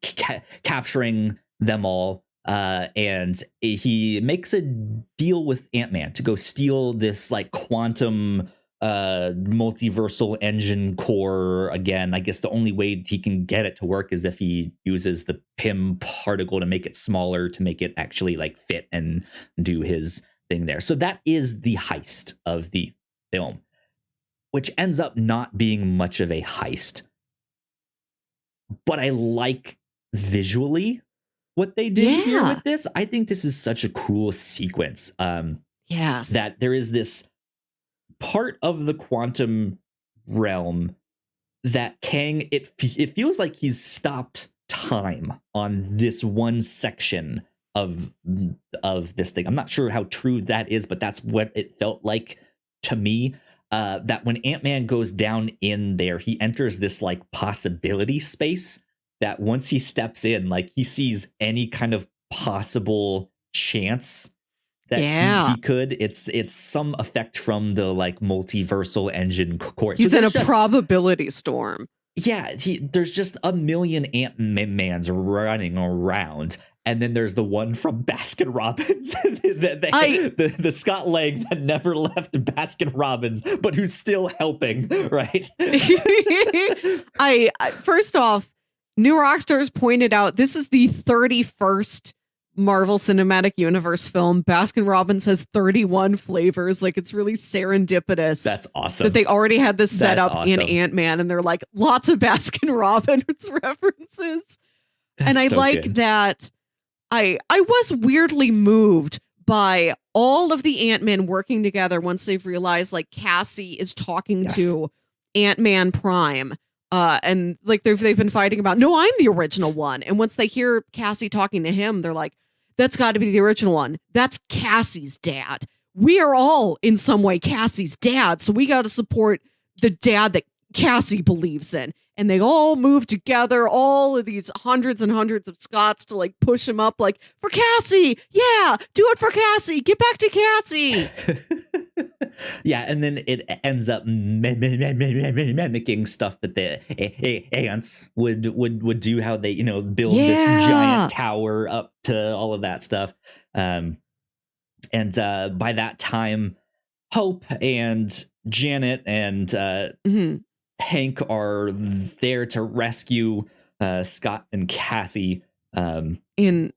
capturing them all. And he makes a deal with Ant-Man to go steal this like quantum multiversal engine core again. I guess the only way he can get it to work is if he uses the Pym particle to make it smaller, to make it actually like fit and do his thing there. So that is the heist of the film, which ends up not being much of a heist. But I like visually what they did here with this. I think this is such a cool sequence. That there is this part of the quantum realm that Kang, it feels like he's stopped time on this one section of this thing. I'm not sure how true that is, but that's what it felt like to me. That when Ant-Man goes down in there, he enters this like possibility space that once he steps in, like he sees any kind of possible chance that he could. It's some effect from the like multiversal engine core. He's in a probability storm. Yeah, there's just a million Ant-Mans running around. And then there's the one from Baskin Robbins, the Scott Lang that never left Baskin Robbins, but who's still helping, right? First off, New Rockstars pointed out this is the 31st Marvel Cinematic Universe film. Baskin Robbins has 31 flavors. Like, it's really serendipitous. That's awesome. That they already had this set up in Ant-Man, and they're like, lots of Baskin Robbins references. And I like that. I was weirdly moved by all of the Ant-Men working together once they've realized like Cassie is talking to Ant-Man Prime. And like they've been fighting about, no, I'm the original one. And once they hear Cassie talking to him, they're like, that's got to be the original one. That's Cassie's dad. We are all in some way Cassie's dad. So we got to support the dad that Cassie believes in. and they all move together, all of these hundreds and hundreds of Scots to like push him up, like, for Cassie. Yeah, do it for Cassie. Get back to Cassie. Yeah, and then it ends up mimicking stuff that the ants would do, how they, build this giant tower up to all of that stuff. And by that time, Hope and Janet and Hank are there to rescue Scott and Cassie. And I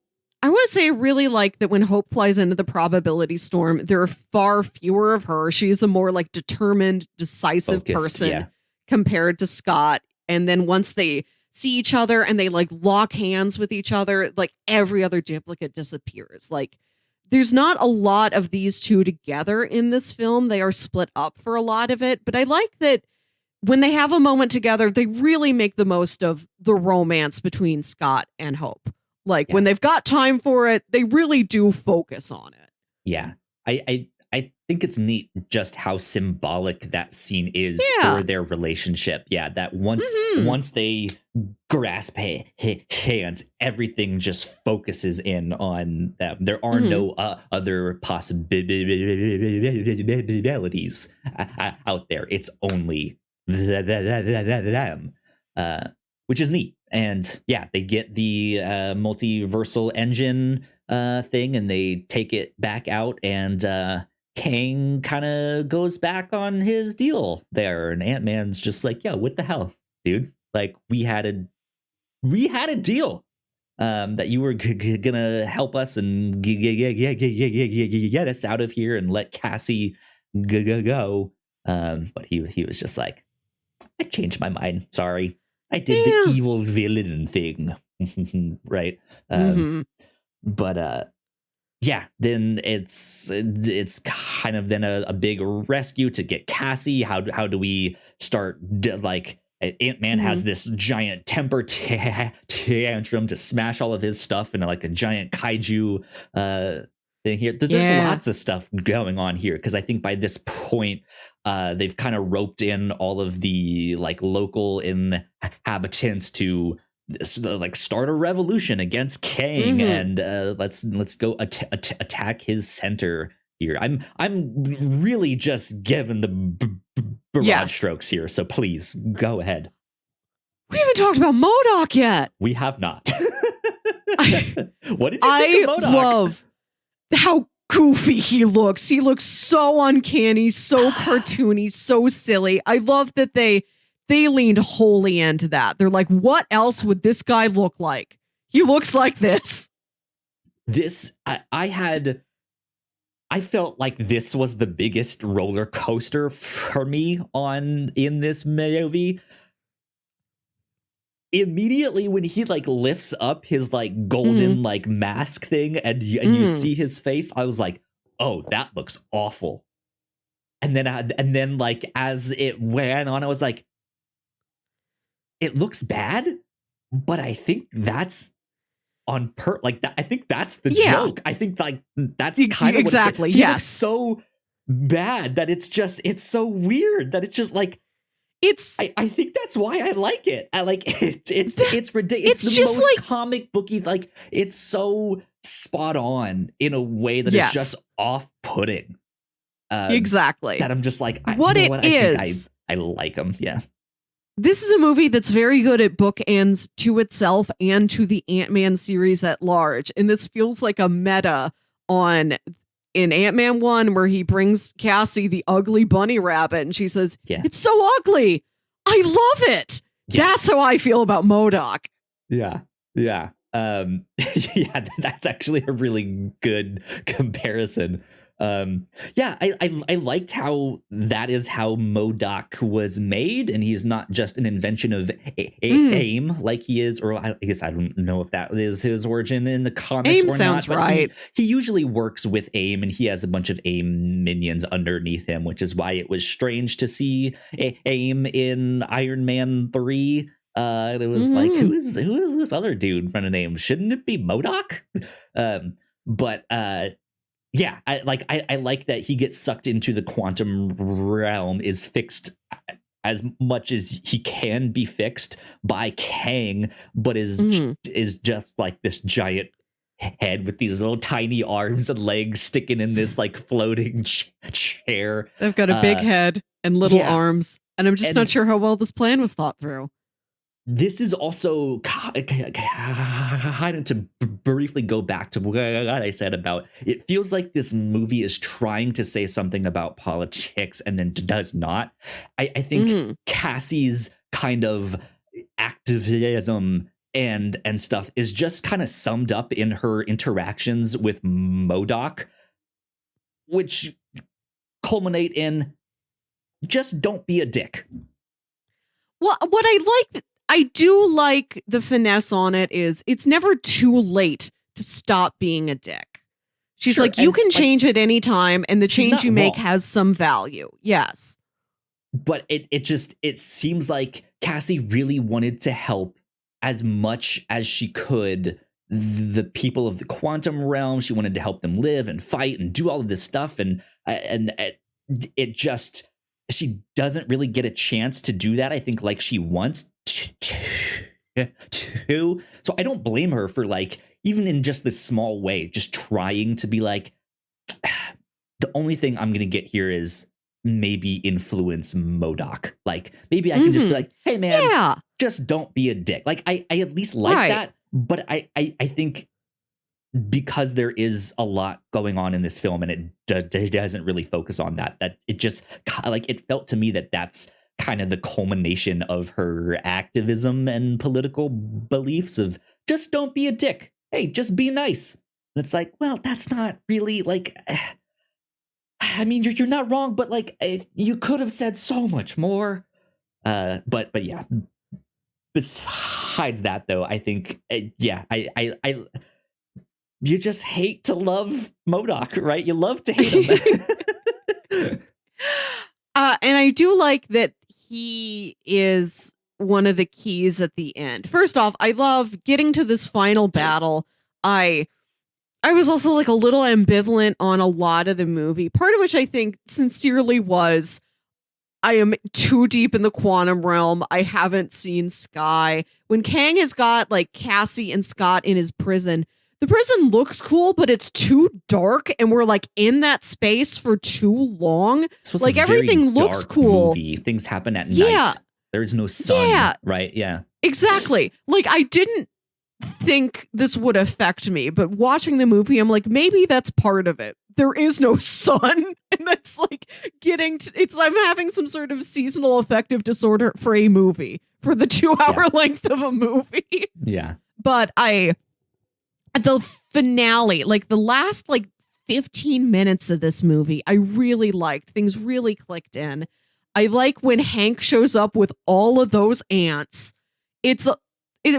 want to say I really like that when Hope flies into the probability storm, there are far fewer of her. She's a more like determined, decisive person compared to Scott. And then once they see each other and they like lock hands with each other, like every other duplicate disappears. Like there's not a lot of these two together in this film. They are split up for a lot of it. But I like that when they have a moment together, they really make the most of the romance between Scott and Hope. Like when they've got time for it, they really do focus on it. Yeah. I think it's neat just how symbolic that scene is for their relationship. Yeah, that once they grasp hands, everything just focuses in on them. There are no other possibilities out there. It's only them, which is neat. And yeah, they get the multiversal engine thing and they take it back out, and Kang kind of goes back on his deal there, and Ant-Man's just like, yo, what the hell, dude? Like we had a deal that you were gonna help us and get us out of here and let Cassie go. But he was just like, I changed my mind. Sorry. I did the evil villain thing. Right. But yeah, then it's kind of then a big rescue to get Cassie. How do we start, like, Ant-Man has this giant temper tantrum to smash all of his stuff into like a giant kaiju thing here. There's lots of stuff going on here, because I think by this point they've kind of roped in all of the like local inhabitants to like start a revolution against Kang, and let's go attack his center here. I'm really just giving the broad strokes here, so please go ahead. We haven't talked about MODOK yet. We have not. What did you think of MODOK? I love how goofy he looks. He looks so uncanny, so cartoony, so silly. I love that they leaned wholly into that. They're like, what else would this guy look like? He looks like this. I felt like this was the biggest roller coaster for me in this movie. Immediately when he like lifts up his like golden like mask thing and you see his face, I was like, oh, that looks awful. And then like as it went on, I was like, it looks bad, but I think that's on like that. I think that's the joke. I think like that's kind of exactly. He looks so bad that it's so weird that it's just like, I think that's why I like it. I like it. It's ridiculous. It's the most like, comic booky. Like it's so spot on in a way that is just off-putting. Exactly. That I'm just like, I think I like him. Yeah. This is a movie that's very good at bookends to itself and to the Ant-Man series at large. And this feels like a meta in Ant-Man 1, where he brings Cassie the ugly bunny rabbit and she says, it's so ugly. I love it. Yes. That's how I feel about MODOK. Yeah. Yeah. Yeah, that's actually a really good comparison. I liked how that is how MODOK was made, and he's not just an invention of AIM like he is, or I guess I don't know if that is his origin in the comics AIM or sounds not. But right. He usually works with AIM, and he has a bunch of AIM minions underneath him, which is why it was strange to see AIM in Iron Man 3. It was like, who is this other dude running AIM? Shouldn't it be MODOK? Yeah, I like that he gets sucked into the quantum realm, is fixed as much as he can be fixed by Kang, but is just like this giant head with these little tiny arms and legs sticking in this like floating chair. They've got a big head and little arms, and I'm just not sure how well this plan was thought through. This is also kind of to briefly go back to what I said about it feels like this movie is trying to say something about politics and then does not. I think Cassie's kind of activism and stuff is just kind of summed up in her interactions with MODOK, which culminate in just don't be a dick. Well, what I do like the finesse on it is it's never too late to stop being a dick. She's like, you can change at any time, and the change you make has some value. Yes. But it seems like Cassie really wanted to help as much as she could the people of the quantum realm. She wanted to help them live and fight and do all of this stuff. And it just, she doesn't really get a chance to do that, I think, like she wants to. So I don't blame her for, like, even in just this small way, just trying to be like, the only thing I'm going to get here is maybe influence MODOK. Like, maybe I can just be like, hey, man, just don't be a dick. Like, I at least like that. But I think because there is a lot going on in this film and it doesn't really focus on that it just, like, it felt to me that that's kind of the culmination of her activism and political beliefs of just don't be a dick. Hey, just be nice. And it's like, well, that's not really, like, I mean, you're not wrong, but, like, you could have said so much more. But yeah. Besides that, though, I think, I you just hate to love MODOK, right? You love to hate him. And I do like that he is one of the keys at the end. First off, I love getting to this final battle. I was also, like, a little ambivalent on a lot of the movie, part of which I think sincerely was I am too deep in the quantum realm. I haven't seen Sky. When Kang has got, like, Cassie and Scott in his prison, the prison looks cool, but it's too dark, and we're, like, in that space for too long. Like, everything looks cool. Movie. Things happen at night. There is no sun, right? Yeah. Exactly. Like, I didn't think this would affect me, but watching the movie, I'm like, maybe that's part of it. There is no sun, and that's, like, I'm having some sort of seasonal affective disorder for a movie, for the 2-hour length of a movie. Yeah. But the finale, like, the last, like, 15 minutes of this movie, I really liked. Things really clicked in. I like when Hank shows up with all of those ants. It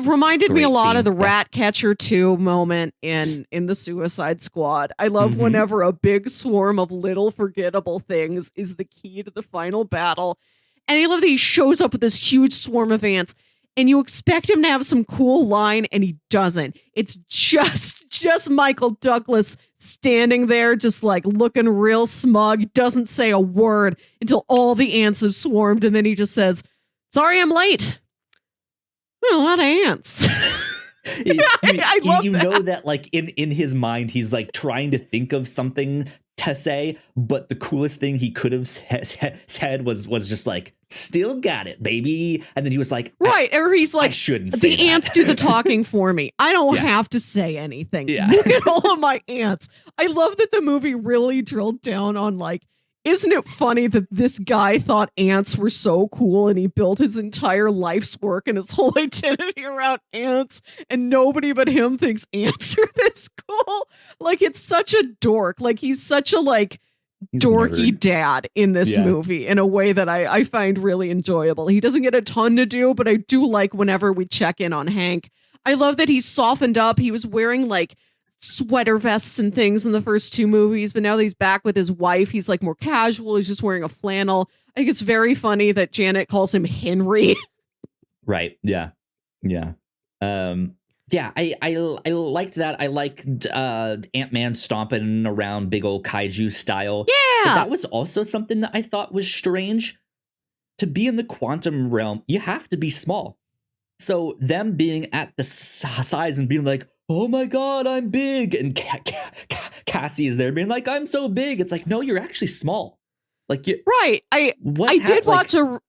reminded me a lot of the Ratcatcher 2 moment in the Suicide Squad. I love whenever a big swarm of little forgettable things is the key to the final battle. And I love that he shows up with this huge swarm of ants, and you expect him to have some cool line, and he doesn't. It's just Michael Douglas standing there, just, like, looking real smug, doesn't say a word until all the ants have swarmed, and then he just says, "Sorry, I'm late." A lot of ants. I love you know that, like, in his mind, he's, like, trying to think of something to say, but the coolest thing he could have said was just like, "Still got it, baby." And then he was like, right, or he's like, I shouldn't say the ants do the talking for me. I don't have to say anything. Look at all of my ants. I love that the movie really drilled down on, like, isn't it funny that this guy thought ants were so cool and he built his entire life's work and his whole identity around ants, and nobody but him thinks ants are this cool? Like, it's such a dork. Like, he's such a, like, dorky dad in this movie in a way that I find really enjoyable. He doesn't get a ton to do, but I do like whenever we check in on Hank. I love that he's softened up. He was wearing, like, sweater vests and things in the first 2 movies, but now that he's back with his wife, he's, like, more casual. He's just wearing a flannel. I think it's very funny that Janet calls him Henry. Right. Yeah. Yeah. I liked that. I liked Ant-Man stomping around big old kaiju style. Yeah. But that was also something that I thought was strange. to be in the quantum realm, you have to be small. So them being at the size and being like, oh my God, I'm big. And Cassie is there being like, I'm so big. It's like, no, you're actually small. Like, right. I did watch a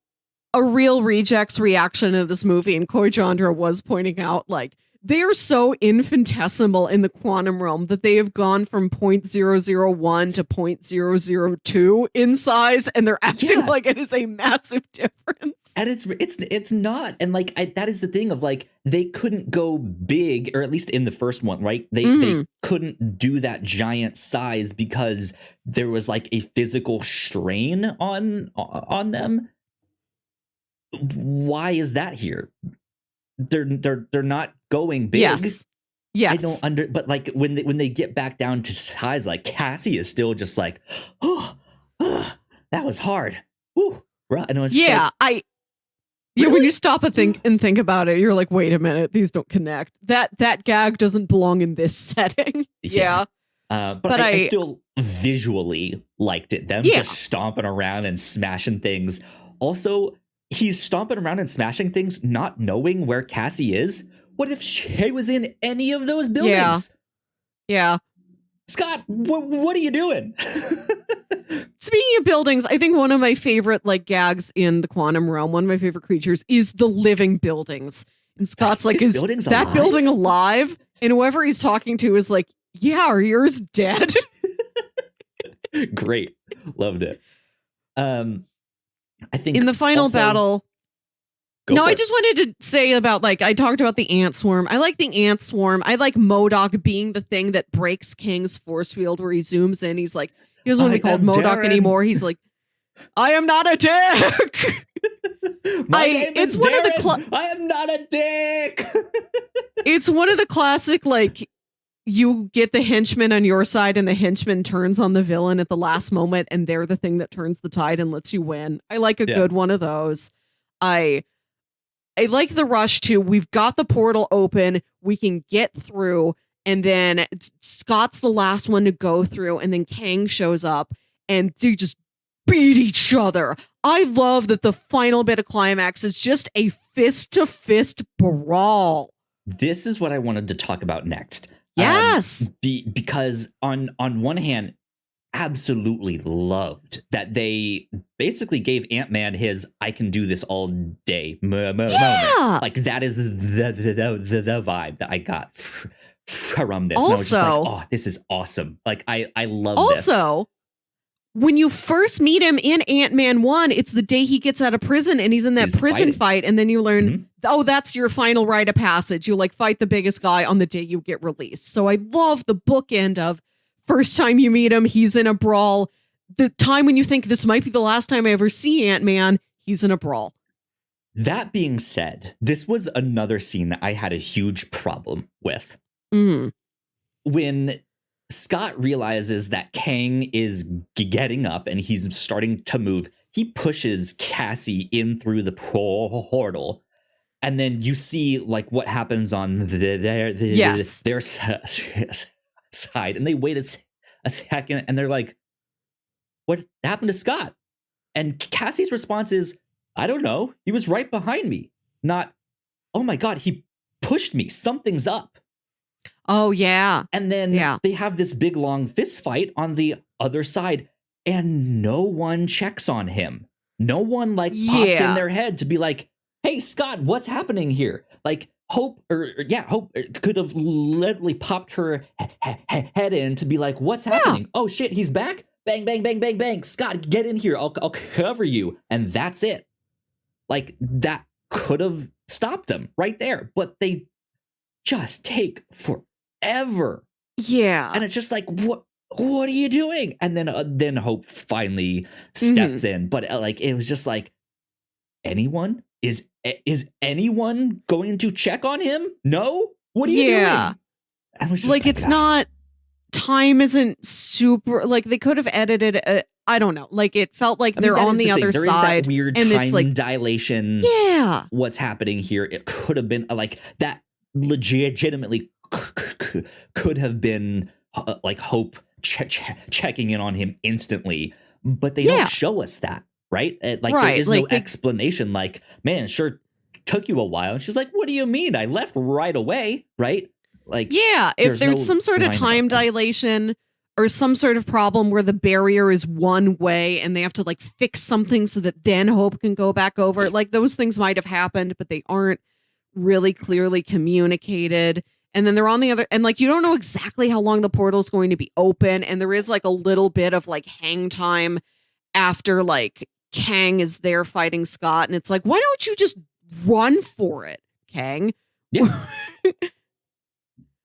Real Rejects reaction of this movie, and Coy Jandra was pointing out, like, they are so infinitesimal in the quantum realm that they have gone from 0.001 to 0.002 in size, and they're acting like it is a massive difference. And it's not. And like, that is the thing of like, they couldn't go big, or at least in the first one, right? They couldn't do that giant size because there was like a physical strain on them. Why is that here? They're not going big. Yes. I don't but like when they get back down to size, like Cassie is still just like, that was hard. Ooh, right. And like, really? When you stop and think about it, you're like, wait a minute, these don't connect. That gag doesn't belong in this setting. Yeah. But I still visually liked it. Them just stomping around and smashing things. Also, he's stomping around and smashing things, not knowing where Cassie is. What if she was in any of those buildings? Yeah. Scott, what are you doing? Speaking of buildings, I think one of my favorite like gags in the quantum realm, one of my favorite creatures is the living buildings. And Scott's like, is that building alive? And whoever he's talking to is like, yeah, are yours dead? Great. Loved it. I think in the final battle. I just wanted to say about, like, I talked about the ant swarm. I like the ant swarm. I like MODOK being the thing that breaks Kang's force field, where he zooms in. He's like, he doesn't want to be called MODOK anymore. He's like, I am not a dick. My name is Darren. I am not a dick. It's one of the classic, like, you get the henchman on your side and the henchman turns on the villain at the last moment, and they're the thing that turns the tide and lets you win. I like a good one of those. I like the rush too. We've got the portal open. We can get through. And then Scott's the last one to go through. And then Kang shows up and they just beat each other. I love that the final bit of climax is just a fist to fist brawl. This is what I wanted to talk about next. Yes. Because on one hand, absolutely loved that they basically gave Ant-Man his I can do this all day moment. Like, that is the vibe that I got from this. Also, and I was just like, oh, this is awesome. Like, I love this. Also, when you first meet him in Ant-Man 1, it's the day he gets out of prison and he's in that prison fight. And then you learn, oh, that's your final rite of passage. You like fight the biggest guy on the day you get released. So I love the bookend of first time you meet him, he's in a brawl. The time when you think this might be the last time I ever see Ant-Man, he's in a brawl. That being said, this was another scene that I had a huge problem with. When Scott realizes that Kang is getting up and he's starting to move, he pushes Cassie in through the portal. And then you see like what happens on their side, and they wait a second and they're like, what happened to Scott? And Cassie's response is, I don't know, he was right behind me. Not, oh my God, he pushed me, something's up. Oh yeah. And then they have this big long fist fight on the other side, and no one checks on him. No one like pops in their head to be like, hey Scott, what's happening here? Like, Hope could have literally popped her head in to be like, what's happening? Oh shit, he's back. Bang, bang, bang, bang, bang. Scott, get in here. I'll cover you. And that's it. Like, that could have stopped them right there. But they just take forever. Yeah. And it's just like, what are you doing? And then Hope finally steps in. But like, it was just like, anyone? Is anyone going to check on him? No? What are you doing? I was just like it's not, time isn't super, like they could have edited I don't know. Like it felt like they're on the other side. That weird and time it's like, dilation. Yeah. What's happening here? It could have been like that legitimately could have been like Hope checking in on him instantly, but they don't show us that. right? Like Right, there is like, no explanation. Like, man, it sure took you a while. And she's like, what do you mean? I left right away, right? Like, yeah, if there's no some sort of line time about that. dilation or some sort of problem where the barrier is one way and they have to like fix something so that then Hope can go back over, like those things might have happened, but they aren't really clearly communicated. And then they're on the other, and like you don't know exactly how long the portal is going to be open, and there is like a little bit of like hang time after like Kang is there fighting Scott, and it's like, why don't you just run for it, Kang? Yeah.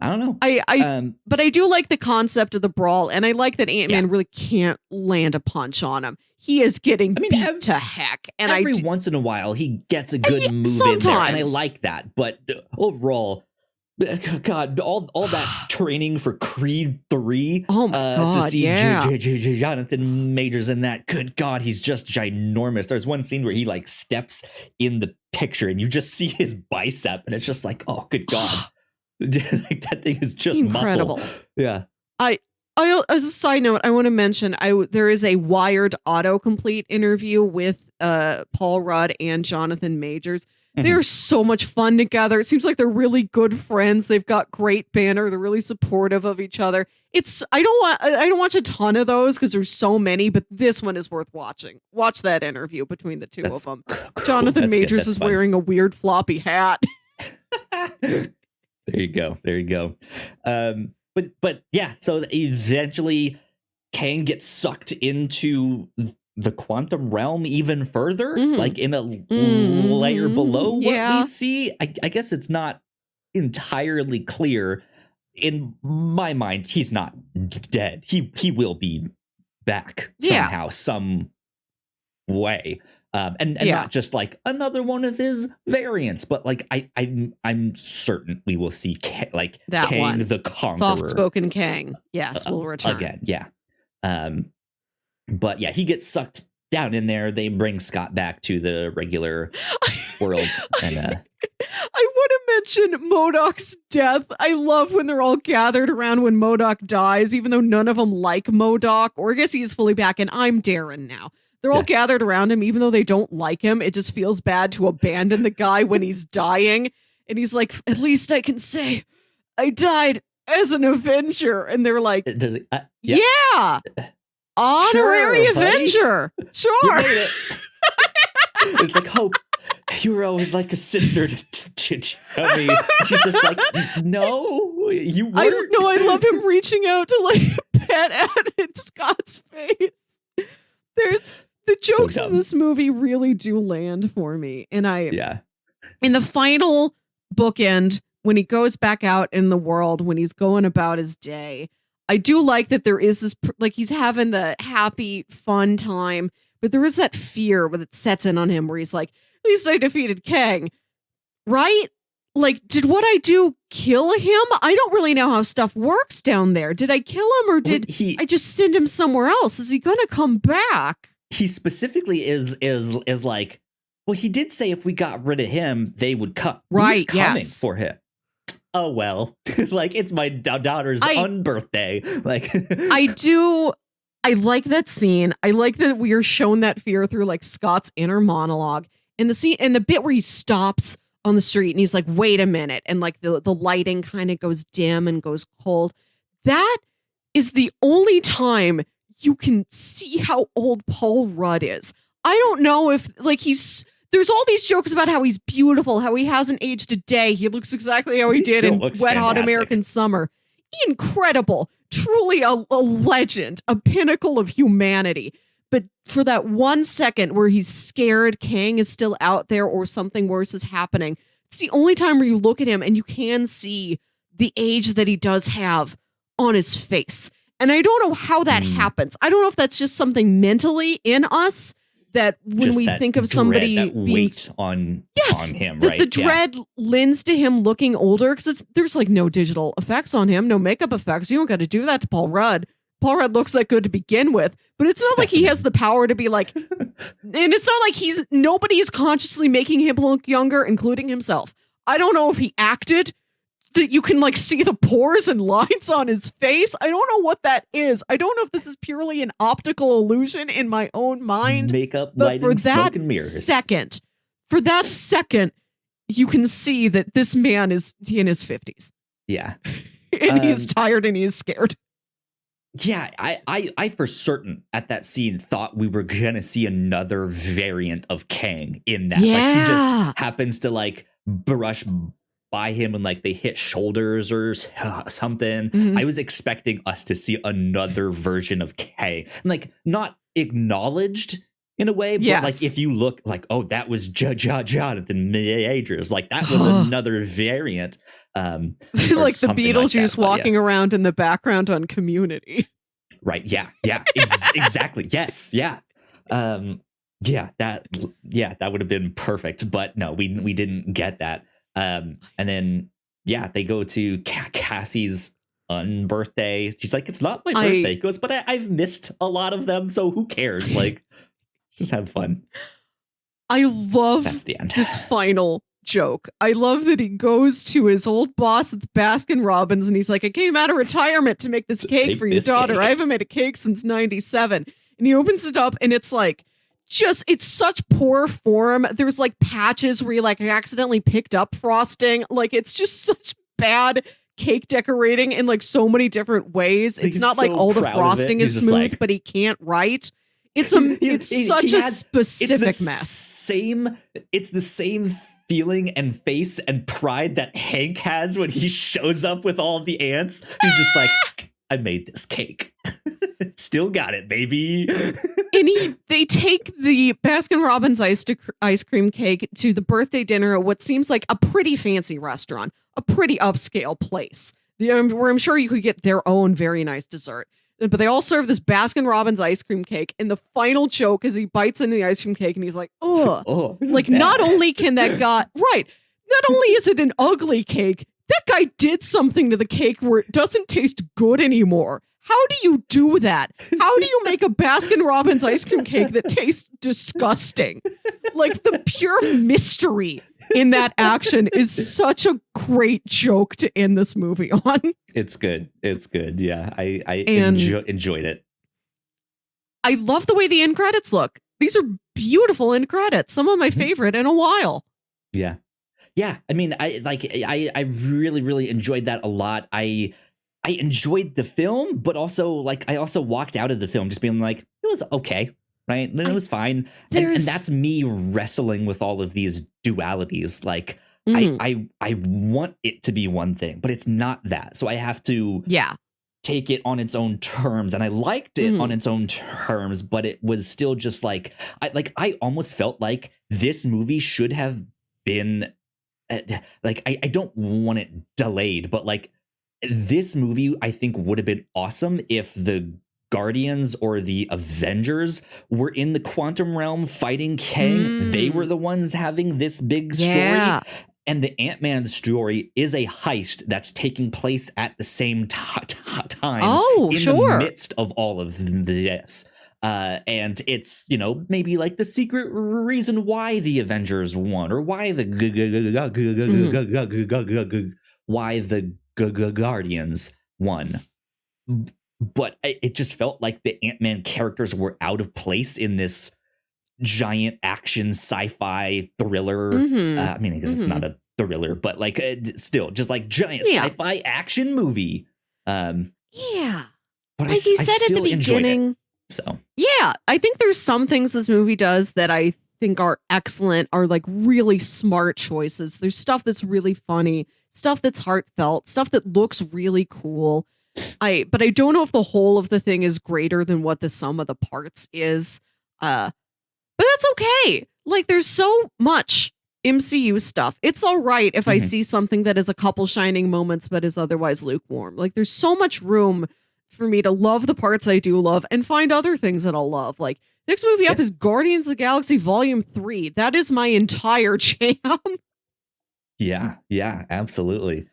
I don't know. But I do like the concept of the brawl, and I like that Ant-Man Yeah. really can't land a punch on him. He is getting beat to heck, and every once in a while he gets a good move in there, and I like that. But overall, God, all that training for Creed 3 oh my God, to see yeah. Jonathan Majors in that. Good God, he's just ginormous. There's one scene where he like steps in the picture, and you just see his bicep, and it's just like, oh, good God. Like that thing is just incredible. muscle. Yeah. I as a side note, I want to mention there is a Wired autocomplete interview with Paul Rudd and Jonathan Majors. They're so much fun together. It seems like they're really good friends. They've got great banter. They're really supportive of each other. I don't watch a ton of those because there's so many, but this one is worth watching. Watch that interview between the two of them. Cool. Jonathan Majors is wearing a weird floppy hat. There you go. But yeah, so eventually Kang gets sucked into the quantum realm even further, like in a layer below what we see. I guess it's not entirely clear. In my mind, he's not dead. He will be back somehow, some way. And not just like another one of his variants, but like I'm certain we will see Kang the Conqueror, soft-spoken Kang. Yes, will return again. Yeah, but yeah, he gets sucked down in there. They bring Scott back to the regular world, and I want to mention MODOK's death. I love when they're all gathered around when MODOK dies, even though none of them like MODOK, or I guess he's fully back, and I'm Darren now. They're all gathered around him, even though they don't like him. It just feels bad to abandon the guy when he's dying. And he's like, at least I can say I died as an Avenger. And they're like, yeah. Honorary Avenger. Sure. You made it. It's like, Hope, you were always like a sister to me. She's just like, no, you weren't. I don't know. I love him reaching out to like pet at Scott's face. The jokes in this movie really do land for me. And in the final bookend, when he goes back out in the world, when he's going about his day, I do like that there is this, like he's having the happy, fun time, but there is that fear that sets in on him where he's like, at least I defeated Kang, right? Like, did what I do kill him? I don't really know how stuff works down there. Did I kill him or did I just send him somewhere else? Is he going to come back? He specifically is like, well, he did say if we got rid of him, they would cut. Right, Who's coming for him? Oh, well, like it's my daughter's unbirthday. Like, I like that scene. I like that we are shown that fear through like Scott's inner monologue and the scene and the bit where he stops on the street and he's like, wait a minute. And like the lighting kind of goes dim and goes cold. That is the only time you can see how old Paul Rudd is. I don't know if like there's all these jokes about how he's beautiful, how he hasn't aged a day. He looks exactly how he did in Wet Hot American Summer. Incredible. Truly a legend, a pinnacle of humanity. But for that 1 second where he's scared Kang is still out there or something worse is happening, it's the only time where you look at him and you can see the age that he does have on his face. And I don't know how that happens. I don't know if that's just something mentally in us that when just we think of somebody that weight on him, right? The dread lends to him looking older because there's like no digital effects on him, no makeup effects. You don't got to do that to Paul Rudd. Paul Rudd looks that good to begin with, but it's not like he has the power to be like, and it's not like nobody is consciously making him look younger, including himself. I don't know if he acted that you can like see the pores and lines on his face. I don't know what that is. I don't know if this is purely an optical illusion in my own mind. Makeup, but lighting, for that smoke, and mirrors. second, you can see that this man is in his 50s. Yeah. And he's tired and he's scared. Yeah, I for certain at that scene thought we were gonna see another variant of Kang in that. Yeah. Like he just happens to like brush by him and like they hit shoulders or something. Mhm. I was expecting us to see another version of Kang. Like not acknowledged in a way, but Yes. like if you look like, oh, that was Jonathan Majors. Like that was another variant. Like the Beetlejuice walking around in the background on Community. Right. Yeah. Yeah. Exactly. Yes. Yeah. That would have been perfect. But no, we didn't get that. And then they go to Cassie's unbirthday. She's like, it's not my birthday. He goes, but I've missed a lot of them, so who cares? Like, just have fun. I love That's the end. His final joke. I love that he goes to his old boss at the Baskin Robbins and he's like, I came out of retirement to make this cake for your daughter. I haven't made a cake since 97. And he opens it up and it's like, it's such poor form. There's like patches where you like accidentally picked up frosting. Like it's just such bad cake decorating in like so many different ways. It's not like all the frosting is smooth, but he can't write. It's such a specific mess. It's the same feeling and face and pride that Hank has when he shows up with all the ants. He's just like, I made this cake. Still got it, baby. And they take the Baskin Robbins ice cream cake to the birthday dinner at what seems like a pretty fancy restaurant, a pretty upscale place, where I'm sure you could get their own very nice dessert. But they all serve this Baskin Robbins ice cream cake. And the final joke is he bites into the ice cream cake and he's like, oh, like not only can that guy, right, not only is it an ugly cake, that guy did something to the cake where it doesn't taste good anymore. How do you do that? How do you make a Baskin Robbins ice cream cake that tastes disgusting? Like the pure mystery in that action is such a great joke to end this movie on. It's good. It's good. Yeah, I enjoyed it. I love the way the end credits look. These are beautiful end credits. Some of my favorite in a while. Yeah. Yeah. I mean, I really, really enjoyed that a lot. I enjoyed the film, but also I also walked out of the film just being like, it was okay, right? And it was fine. And that's me wrestling with all of these dualities. Like I want it to be one thing, but it's not that. So I have to take it on its own terms. And I liked it on its own terms, but it was still just like I almost felt like this movie should have been I don't want it delayed, but like this movie, I think, would have been awesome if the Guardians or the Avengers were in the quantum realm fighting Kang. They were the ones having this big story. Yeah. And the Ant-Man story is a heist that's taking place at the same time in the midst of all of this. And it's, maybe like the secret reason why the Avengers won or why the Guardians won. But it just felt like the Ant-Man characters were out of place in this giant action sci-fi thriller. I mean, I guess it's not a thriller, but like still just like giant sci-fi action movie. But like you said at the beginning. So yeah, I think there's some things this movie does that I think are excellent, are like really smart choices. There's stuff that's really funny, stuff that's heartfelt, stuff that looks really cool. But I don't know if the whole of the thing is greater than what the sum of the parts is. But that's okay. Like there's so much MCU stuff. It's all right if I see something that is a couple shining moments but is otherwise lukewarm. Like there's so much room for me to love the parts I do love and find other things that I'll love. Like next movie up is Guardians of the Galaxy Volume 3. That is my entire jam. Yeah, absolutely.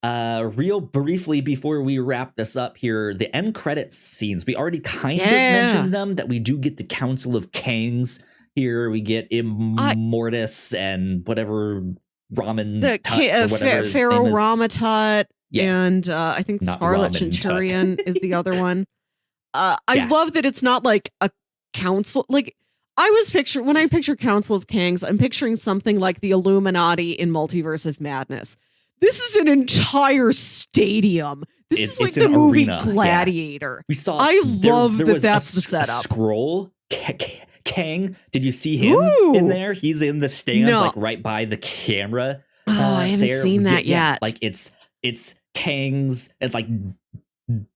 Real briefly before we wrap this up here, the end credits scenes, we already kind of mentioned them, that we do get the Council of Kangs here. We get Immortus and whatever Ramen The Tut or whatever his Pharaoh name is. Ramatut, Yeah. and I think Not Scarlet Ramen Tut. Centurion is the other one. I Yeah. love that it's not like a council. Like when I picture Council of Kangs, I'm picturing something like the Illuminati in Multiverse of Madness. This is an entire stadium. This is like It's the an movie arena. Gladiator. We saw. I love there that was that's a the setup. Scroll. Kang. Did you see him in there? He's in the stands, No. like right by the camera. Oh, I haven't seen that yet. Like it's Kang's and like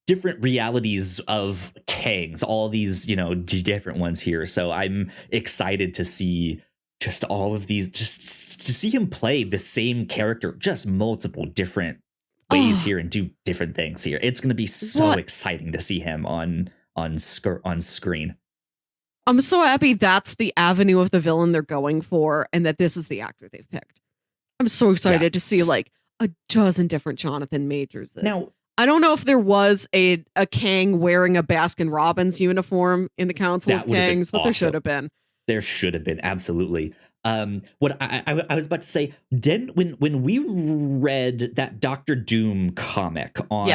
different realities of Kangs, all these, different ones here. So I'm excited to see just all of these, just to see him play the same character, just multiple different ways here and do different things here. It's going to be so exciting to see him on screen. I'm so happy that's the avenue of the villain they're going for, and that this is the actor they've picked. I'm so excited to see like a dozen different Jonathan Majors. Now, I don't know if there was a Kang wearing a Baskin Robbins uniform in the Council of Kangs, but there should have been. There should have been, absolutely. What I was about to say, then when we read that Doctor Doom comic on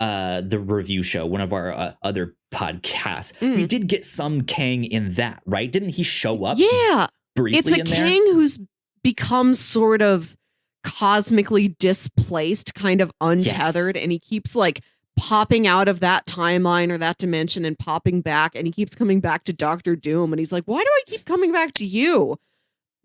the review show, one of our other podcasts, we did get some Kang in that, right? Didn't he show up? Yeah, briefly it's a in there? Kang who's become sort of cosmically displaced, kind of untethered, and he keeps like popping out of that timeline or that dimension and popping back, and he keeps coming back to Doctor Doom, and he's like, why do I keep coming back to you?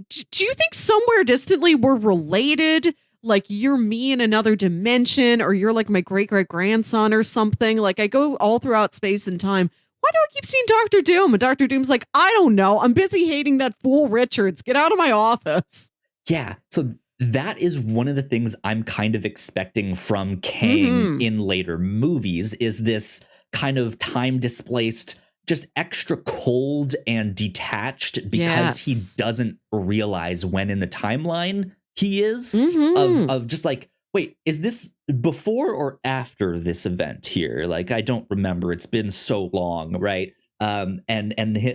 Do you think somewhere distantly we're related? Like you're me in another dimension, or you're like my great-great-grandson or something? Like I go all throughout space and time. Why do I keep seeing Doctor Doom? And Doctor Doom's like, I don't know. I'm busy hating that fool Richards. Get out of my office. Yeah. So that is one of the things I'm kind of expecting from Kang in later movies, is this kind of time displaced, just extra cold and detached because he doesn't realize when in the timeline he is of just like, wait, is this before or after this event here? Like, I don't remember. It's been so long. Right. And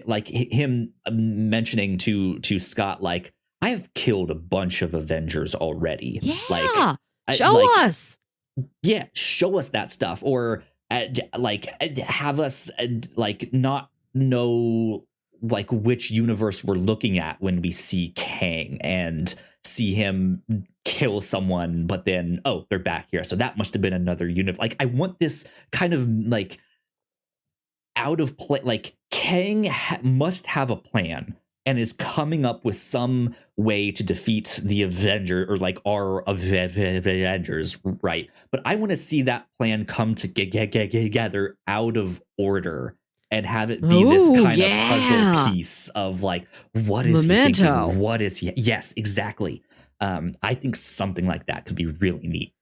like him mentioning to Scott, like, I have killed a bunch of Avengers already. Yeah. Like, show us. Yeah. Show us that stuff. Or like have us like not know like which universe we're looking at when we see Kang and see him kill someone, but then, oh, they're back here. So that must have been another universe. Like, I want this kind of like out of play. Like Kang must have a plan and is coming up with some way to defeat the Avenger, or like our Avengers, right? But I want to see that plan come together out of order and have it be this kind of puzzle piece of like, what is Memento. he thinking? What is he? Yes, exactly. I think something like that could be really neat.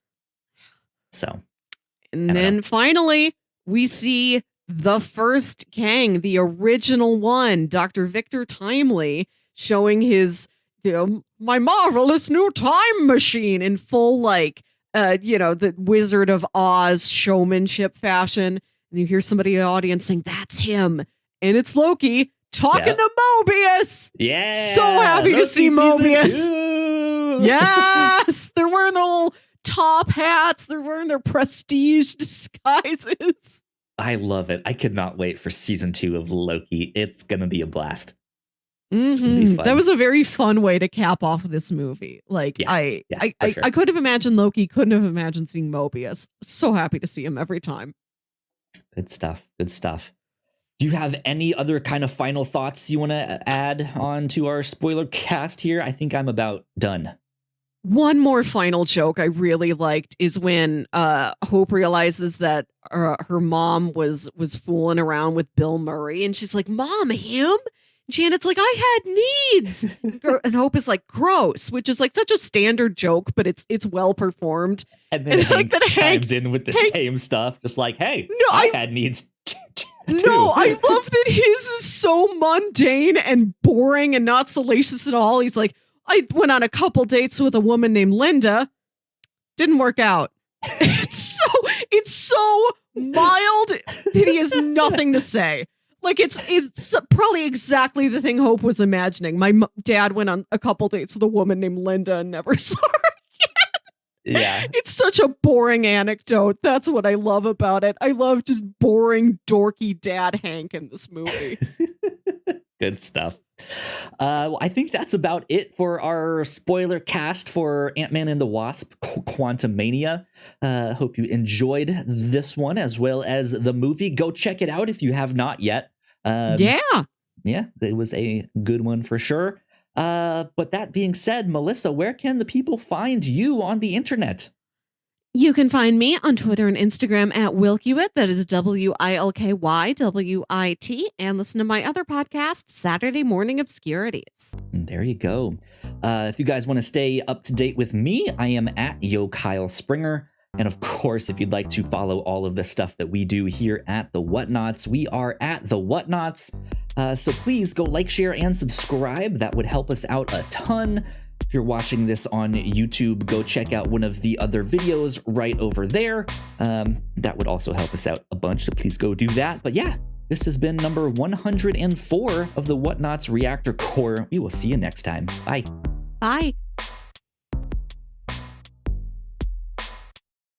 So, and then finally, we see the first Kang, the original one, Dr. Victor Timely, showing his, my marvelous new time machine in full, like, the Wizard of Oz showmanship fashion. And you hear somebody in the audience saying, that's him. And it's Loki talking to Mobius. Yeah. So happy to see Mobius. Yes. They're wearing their little top hats. They're wearing their prestige disguises. I love it. I could not wait for season 2 of Loki. It's going to be a blast. That was a very fun way to cap off this movie. Like, I could have imagined Loki, couldn't have imagined seeing Mobius. So happy to see him every time. Good stuff. Good stuff. Do you have any other kind of final thoughts you want to add on to our spoiler cast here? I think I'm about done. One more final joke I really liked is when Hope realizes that her mom was fooling around with Bill Murray, and she's like, "Mom, him?" And Janet's like, "I had needs," and Hope is like, "Gross," which is like such a standard joke, but it's well performed. And then Hank chimes in with the same stuff, just like, "Hey, no, I had needs." No, I love that his is so mundane and boring and not salacious at all. He's like, I went on a couple dates with a woman named Linda. Didn't work out. It's so mild that he has nothing to say. Like it's probably exactly the thing Hope was imagining. My dad went on a couple dates with a woman named Linda and never saw her again. Yeah. It's such a boring anecdote. That's what I love about it. I love just boring, dorky dad Hank in this movie. Good stuff. I think that's about it for our spoiler cast for Ant-Man and the Wasp, Quantumania. Hope you enjoyed this one as well as the movie. Go check it out if you have not yet. Yeah, it was a good one for sure. But that being said, Melissa, where can the people find you on the internet? You can find me on Twitter and Instagram at Wilkywit. That is WILKYWIT. And listen to my other podcast, Saturday Morning Obscurities. There you go. If you guys want to stay up to date with me, I am at Yo Kyle Springer. And of course, if you'd like to follow all of the stuff that we do here at the Whatnauts, we are at the Whatnauts. So please go like, share, and subscribe. That would help us out a ton. If you're watching this on YouTube, go check out one of the other videos right over there. That would also help us out a bunch, so please go do that. But yeah, this has been number 104 of the Whatnauts Reactor Core. We will see you next time. Bye. Bye.